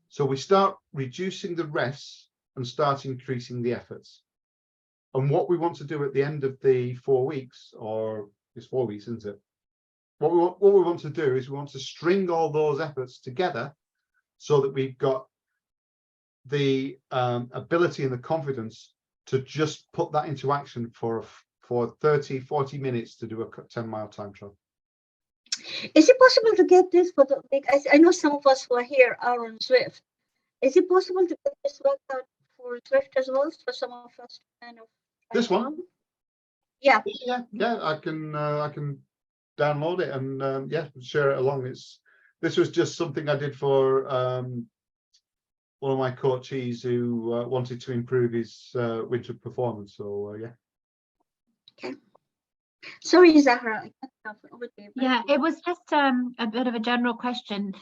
So we start reducing the rests and start increasing the efforts. And what we want to do at the end of the 4 weeks, or it's 4 weeks, isn't it? What we want to do is we want to string all those efforts together so that we've got the ability and the confidence to just put that into action for 30-40 minutes to do a 10-mile time trial. Is it possible to get this for the big? I know some of us who are here are on Zwift. Is it possible to get this workout for Zwift as well, for some of us to kind of? This one? Yeah. Yeah. I can download it and share it along. This was just something I did for one of my coachees who wanted to improve his winter performance. So yeah. Okay. Sorry, Zahra. Yeah, it was just a bit of a general question,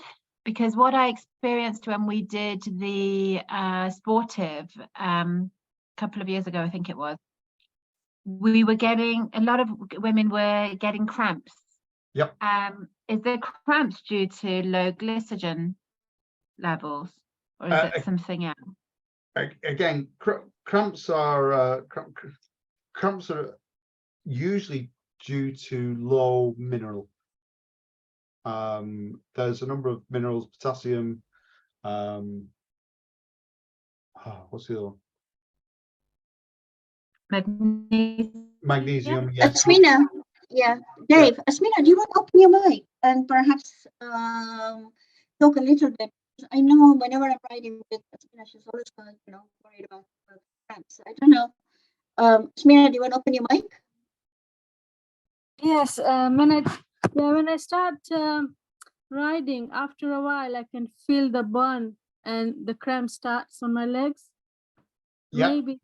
because what I experienced when we did the sportive a couple of years ago, I think it was, we were getting, a lot of women were getting cramps. Yep. Is the cramps due to low glycogen levels, or is it something else? Again, cramps are usually due to low mineral. There's a number of minerals, potassium. What's the other one? Magnesium. Yeah. Asmina, yeah, Dave. Asmina, do you want to open your mic and perhaps talk a little bit? I know whenever I'm riding with Asmina, she's always worried about cramps. I don't know. Asmina, do you want to open your mic? Yes, when I start riding, after a while I can feel the burn and the cramp starts on my legs. Yeah. Maybe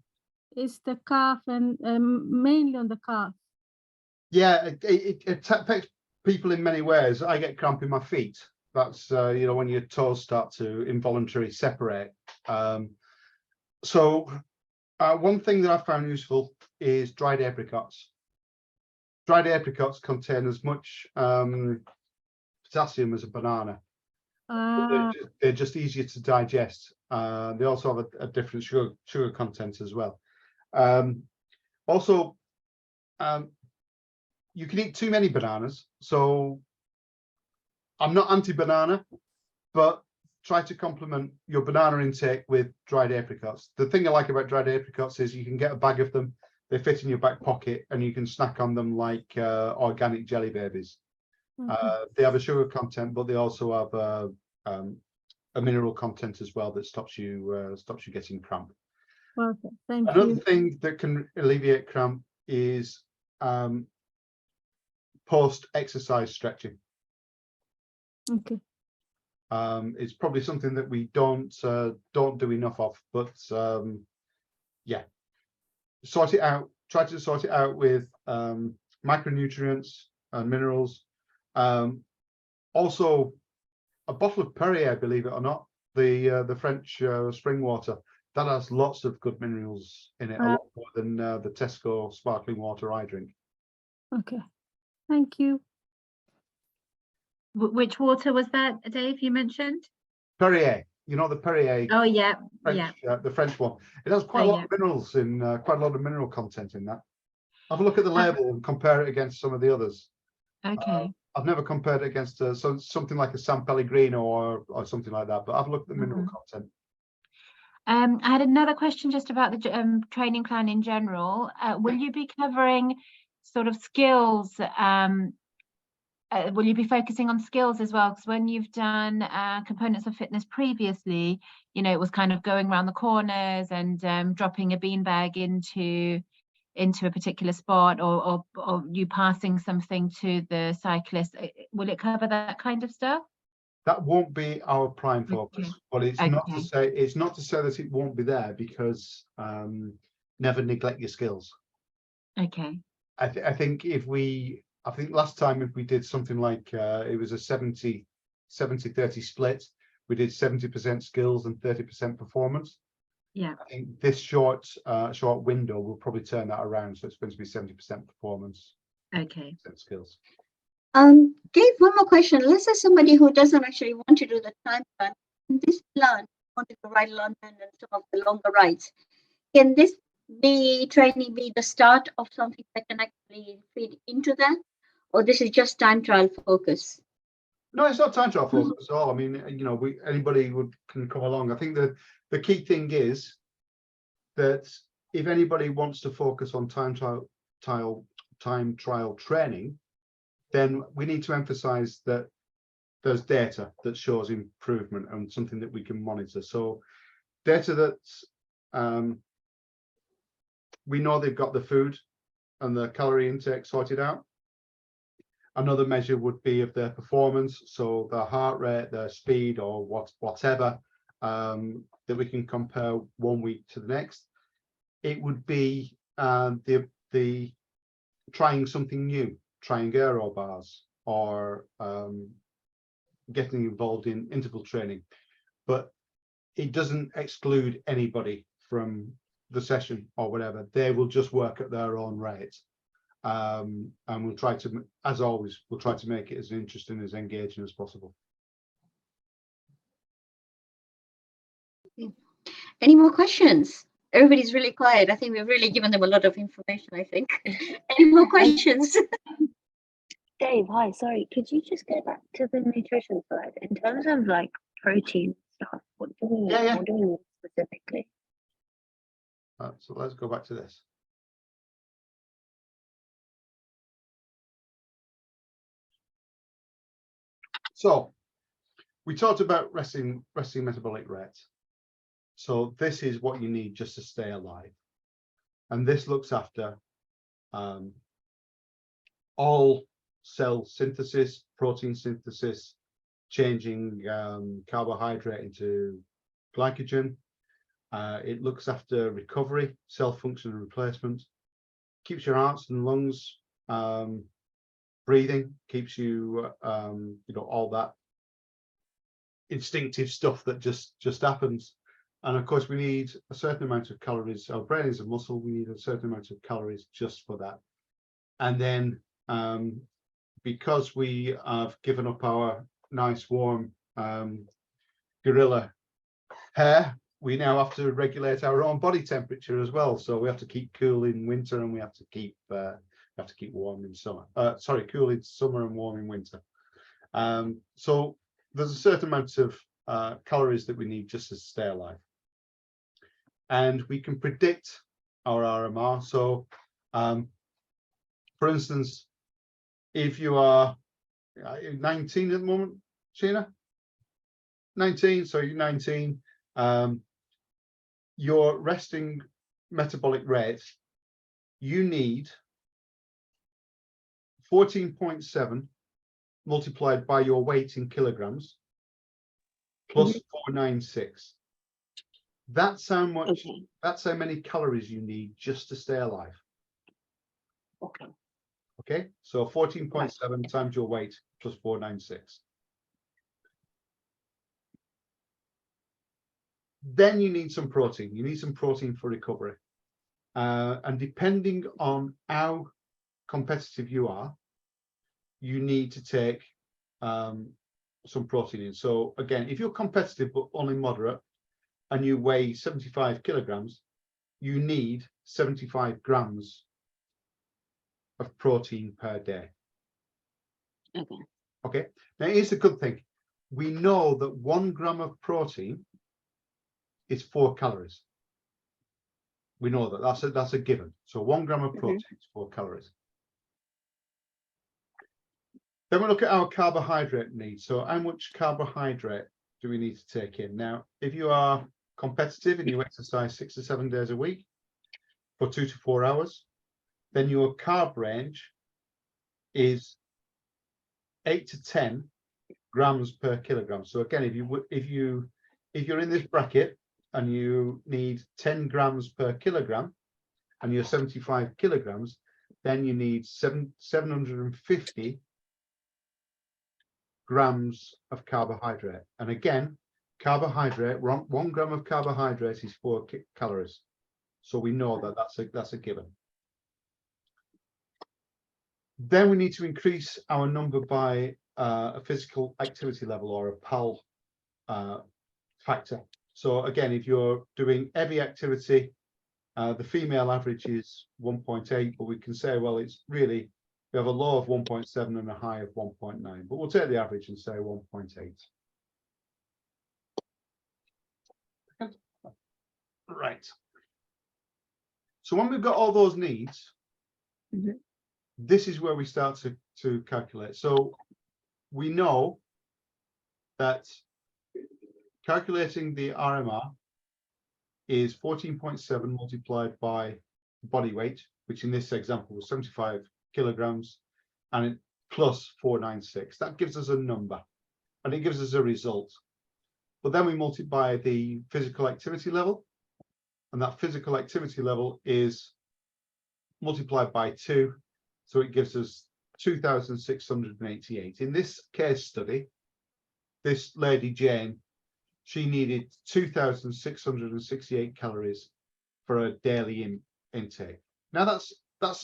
it's the calf and mainly on the calf. Yeah, it affects people in many ways. I get cramp in my feet. That's when your toes start to involuntarily separate. So one thing that I found useful is dried apricots. Dried apricots contain as much potassium as a banana. They're just easier to digest. They also have a different sugar content as well. Also, you can eat too many bananas. So I'm not anti-banana, but try to complement your banana intake with dried apricots. The thing I like about dried apricots is you can get a bag of them. They fit in your back pocket and you can snack on them like organic jelly babies. They have a sugar content, but they also have a mineral content as well that stops you getting cramp. Okay, thank Another you. thing that can alleviate cramp is post-exercise stretching. Okay. It's probably something that we don't do enough of, but yeah, sort it out. Try to sort it out with micronutrients and minerals. Also, a bottle of Perrier, believe it or not, the French spring water, that has lots of good minerals in it, a lot more than the Tesco sparkling water I drink. Okay, thank you. Which water was that, Dave, you mentioned? Perrier, the Perrier. Oh, yeah, French, the French one. It has quite a lot of minerals in, quite a lot of mineral content in that. Have a look at the label and compare it against some of the others. Okay. I've never compared it against something like a San Pellegrino or something like that, but have a look at the mineral content. I had another question just about the training plan in general. Will you be covering sort of skills? Will you be focusing on skills as well? Because when you've done components of fitness previously, it was kind of going around the corners and dropping a beanbag into a particular spot, or you passing something to the cyclist. Will it cover that kind of stuff? That won't be our prime focus, but it's not to say that it won't be there, because never neglect your skills. Okay. I think I think last time if we did something like it was a 70-30 split, we did 70% skills and 30% performance. Yeah. I think this short window will probably turn that around, so it's going to be 70% performance, Okay. 10% skills. Dave, one more question. Let's say somebody who doesn't actually want to do the time plan, in this plan, wanted to ride London and some of the longer rides. Can this training be the start of something that can actually feed into that? Or this is just time trial focus? No, it's not time trial focus at all. I mean, you know, anybody can come along. I think that the key thing is that if anybody wants to focus on time trial training, then we need to emphasize that there's data that shows improvement and something that we can monitor. So data that's we know they've got the food and the calorie intake sorted out. Another measure would be of their performance, so their heart rate, their speed, or whatever, that we can compare 1 week to the next. It would be the trying something new, trying aero bars, or getting involved in interval training, but it doesn't exclude anybody from the session or whatever. They will just work at their own rate. And we'll try to, as always, we'll try to make it as interesting, as engaging as possible. Any more questions? Everybody's really quiet. I think we've really given them a lot of information, I think. Any more questions? Dave, hi, sorry, could you just go back to the nutrition slide? In terms of like protein stuff, what do we Yeah. what do we need specifically? So let's go back to this. So we talked about resting metabolic rate. So this is what you need just to stay alive. And this looks after all cell synthesis, protein synthesis, changing carbohydrate into glycogen. It looks after recovery, cell function and replacement, keeps your hearts and lungs breathing, keeps you, you know, all that instinctive stuff that just happens. And of course, we need a certain amount of calories. Our brain is a muscle. We need a certain amount of calories just for that. And then because we have given up our nice warm gorilla hair, we now have to regulate our own body temperature as well. So we have to keep cool in winter, and we have to keep warm in summer. Cool in summer and warm in winter. So there's a certain amount of calories that we need just to stay alive. And we can predict our RMR. So for instance, if you are 19 at the moment, Sheena, 19, so you're 19, your resting metabolic rate, you need 14.7 multiplied by your weight in kilograms plus 496. That's how much, Okay. that's how many calories you need just to stay alive. Okay. Okay, so 14.7 times your weight plus 496. Then you need some protein. You need some protein for recovery. And depending on how competitive you are, you need to take some protein in. So again, if you're competitive but only moderate and you weigh 75 kilograms, you need 75 grams of protein per day. Okay. Okay, now here's the good thing. We know that 1 gram of protein is 4 calories. We know that that's a given. So 1 gram of protein is 4 calories. Then we look at our carbohydrate needs. So how much carbohydrate do we need to take in? Now, if you are competitive and you exercise 6 to 7 days a week for 2 to 4 hours, then your carb range is 8 to 10 grams per kilogram. So again, if you're in this bracket and you need 10 grams per kilogram and you're 75 kilograms, then you need 750 grams of carbohydrate. And again, carbohydrate, 1 gram of carbohydrate is 4 calories. So we know that that's a given. Then we need to increase our number by a physical activity level, or a PAL factor. So again, if you're doing heavy activity, the female average is 1.8, but we can say, well, it's really, we have a low of 1.7 and a high of 1.9, but we'll take the average and say 1.8. Right. So when we've got all those needs, this is where we start to calculate. So we know that calculating the RMR is 14.7 multiplied by body weight, which in this example was 75 kilograms, and it plus 496. That gives us a number, and it gives us a result. But then we multiply the physical activity level, and that physical activity level is multiplied by 2, so it gives us 2,688. In this case study, this lady Jane, she needed 2,668 calories for a daily intake. Now that's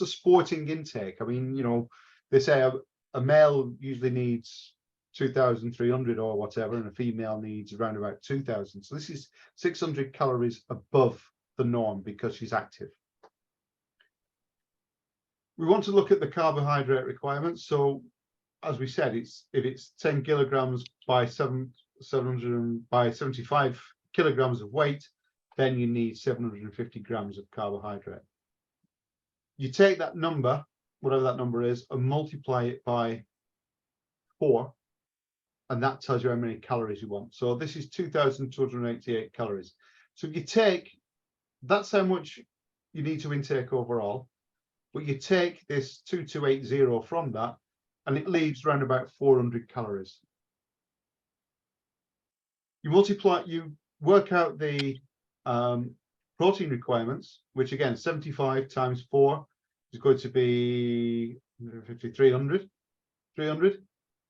a sporting intake. I mean, you know, they say a male usually needs 2,300 or whatever, and a female needs around about 2,000. So this is 600 calories above the norm because she's active. We want to look at the carbohydrate requirements. So as we said, if it's 10 kilograms by 75 kilograms of weight, then you need 750 grams of carbohydrate. You take that number, whatever that number is, and multiply it by 4, and that tells you how many calories you want. So this is 2,288 calories. So if you take, that's how much you need to intake overall, but you take this 2280 from that, and it leaves around about 400 calories. You work out the protein requirements, which again, 75 times 4 is going to be 300.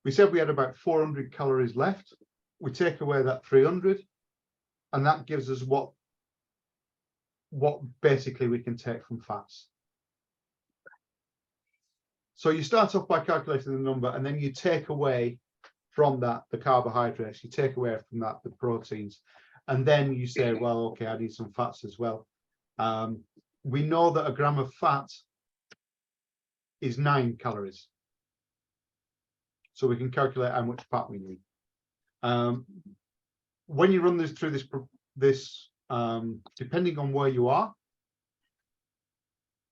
We said we had about 400 calories left. We take away that 300, and that gives us what basically we can take from fats. So you start off by calculating the number, and then you take away from that the carbohydrates, you take away from that the proteins, and then you say, well, okay, I need some fats as well. We know that a gram of fat is 9 calories. So we can calculate how much fat we need. When you run this through this, depending on where you are,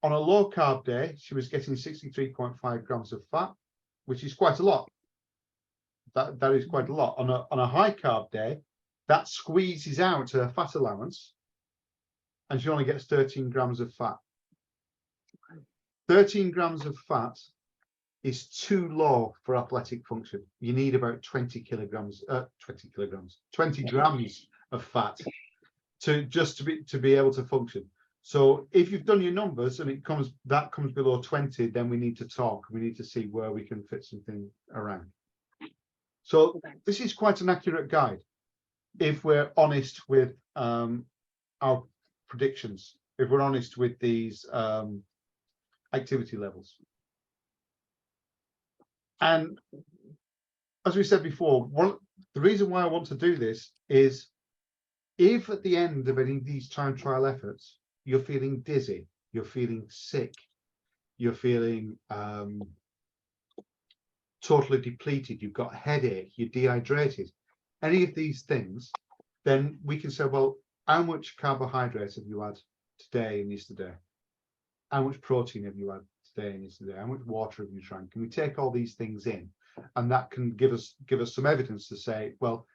on a low carb day, she was getting 63.5 grams of fat, which is quite a lot. That is quite a lot. On a high carb day, that squeezes out her fat allowance, and she only gets 13 grams of fat. 13 grams of fat is too low for athletic function. You need about 20 grams of fat to be able to function. So if you've done your numbers and that comes below 20, then we need to talk. We need to see where we can fit something around. So this is quite an accurate guide if we're honest with our predictions, if we're honest with these activity levels. And as we said before, the reason why I want to do this is if at the end of any of these time trial efforts, you're feeling dizzy, you're feeling sick, you're feeling totally depleted, you've got a headache, you're dehydrated, any of these things, then we can say, well, how much carbohydrate have you had today and yesterday? How much protein have you had today and yesterday? How much water have you drank? Can we take all these things in? And that can give us some evidence to say, well,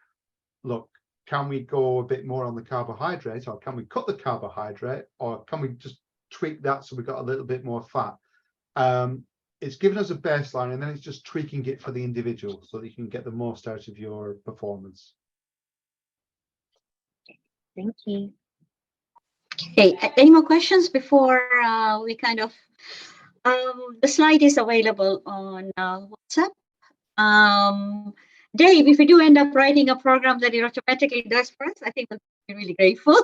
look, can we go a bit more on the carbohydrate, or can we cut the carbohydrate, or can we just tweak that so we've got a little bit more fat? It's given us a baseline, and then it's just tweaking it for the individual so that you can get the most out of your performance. Thank you. Okay, any more questions before we kind of The slide is available on WhatsApp. Dave, if you do end up writing a program that it automatically does for us, I think we'll be really grateful.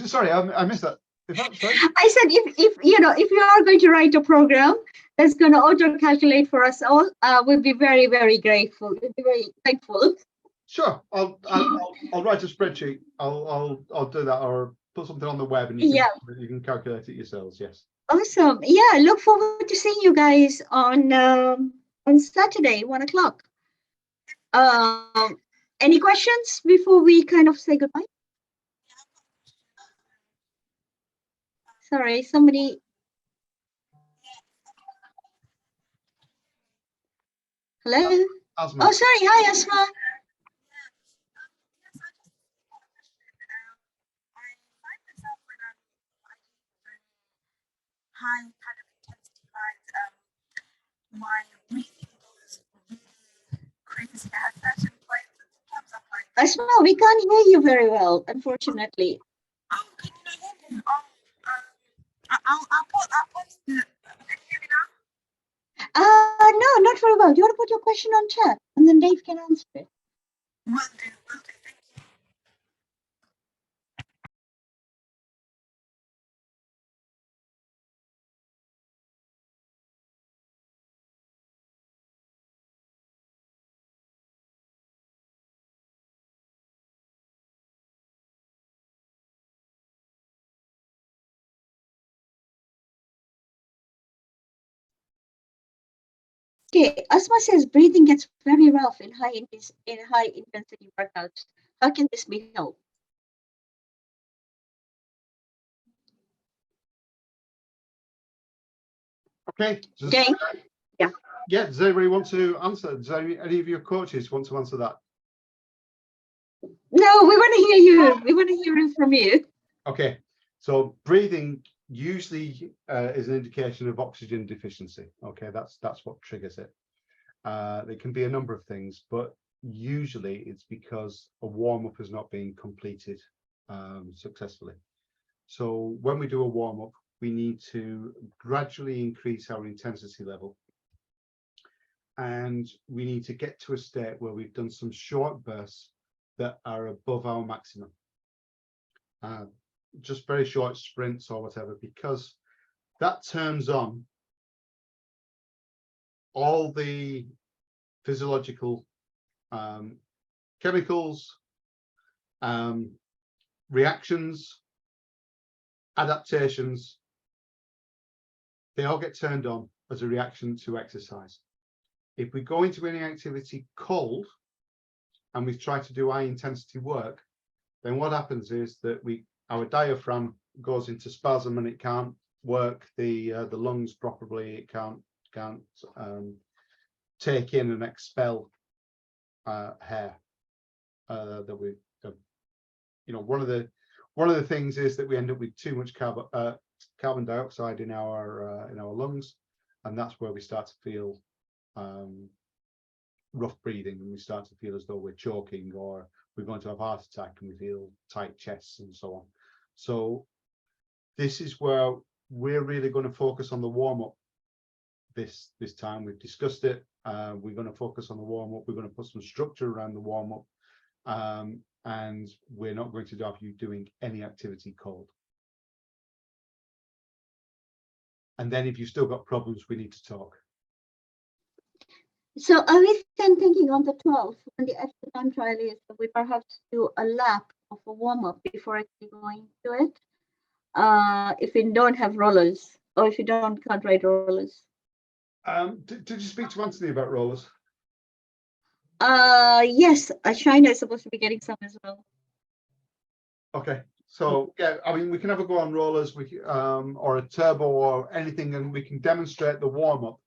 Sorry, I missed that. Sorry? I said if you are going to write a program that's going to auto calculate for us all, we'll be very, very grateful. We'll be very thankful. Sure, I'll write a spreadsheet. I'll do that, or put something on the web, and you can calculate it yourselves. Yes. Awesome. Yeah, look forward to seeing you guys on Saturday, 1 o'clock. Any questions before we kind of say goodbye? Sorry, somebody. Hello? Asma. Oh, sorry. Hi, Asma. High kind of intensity, like my breathing goes really crazy at certain points. It comes up like. Asma, we can't hear you very well, unfortunately. Oh, can you not hear me? I'll post the. Can you hear me now? No, not very well. Do you want to put your question on chat, and then Dave can answer it? Will do. Thank you. Okay, Asma says breathing gets very rough in high intensity workouts. How can this be helped? Okay. Dave? Yeah. Yeah. Does anybody want to answer? Does any of your coaches want to answer that? No, we want to hear you. We want to hear it from you. Okay. So breathing usually is an indication of oxygen deficiency. Okay, that's what triggers it. There can be a number of things, but usually it's because a warm-up is not being completed successfully. So when we do a warm-up, we need to gradually increase our intensity level, and we need to get to a state where we've done some short bursts that are above our maximum. Just very short sprints or whatever, because that turns on all the physiological chemicals, reactions, adaptations. They all get turned on as a reaction to exercise. If we go into any activity cold and we try to do high intensity work, then what happens is that our diaphragm goes into spasm and it can't work the lungs properly. It can't take in and expel air that we one of the things is that we end up with too much carbon dioxide in our lungs, and that's where we start to feel rough breathing, and we start to feel as though we're choking, or we're going to have a heart attack and we feel tight chests and so on. So this is where we're really going to focus on the warm-up this time. We've discussed it. We're going to focus on the warm-up. We're going to put some structure around the warm-up, and we're not going to have you doing any activity cold. And then if you've still got problems, we need to talk. So are we then thinking on the 12th, when the actual time trial is, that we perhaps do a lap of a warm-up before actually going to it? If we don't have rollers, or if you can't ride rollers. Did you speak to Anthony about rollers? Yes, China is supposed to be getting some as well. Okay, so yeah, I mean, we can have a go on rollers, or a turbo or anything, and we can demonstrate the warm-up.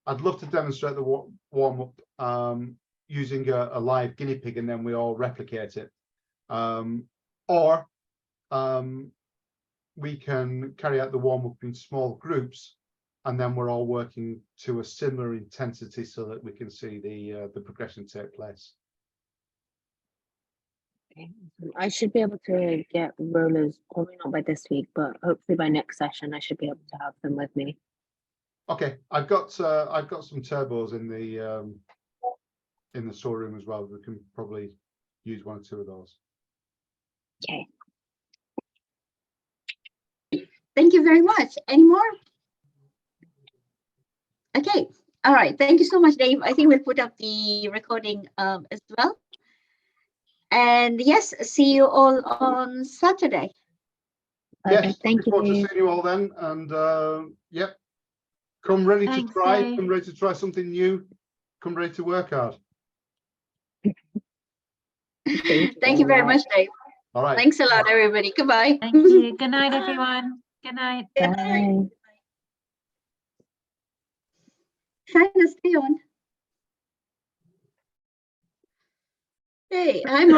I'd love to demonstrate the warm-up using a live guinea pig, and then we all replicate it. Or we can carry out the warm-up in small groups, and then we're all working to a similar intensity so that we can see the progression take place. Okay. I should be able to get rollers, probably not by this week, but hopefully by next session I should be able to have them with me. Okay, I've got some turbos in the storeroom as well. We can probably use 1 or 2 of those. Okay. Thank you very much. Any more? Okay. All right. Thank you so much, Dave. I think we'll put up the recording as well. And yes, see you all on Saturday. Okay, Yes, thank look forward to you. seeing you all then. And yep, come ready to Thanks, try. Dave. Come ready to try something new. Come ready to work hard. Thank you very much, Dave. All right. Thanks a lot, everybody. Goodbye. Thank you. Good night, everyone. Good night. Bye. Shine, stay on. Hey, I'm Maureen.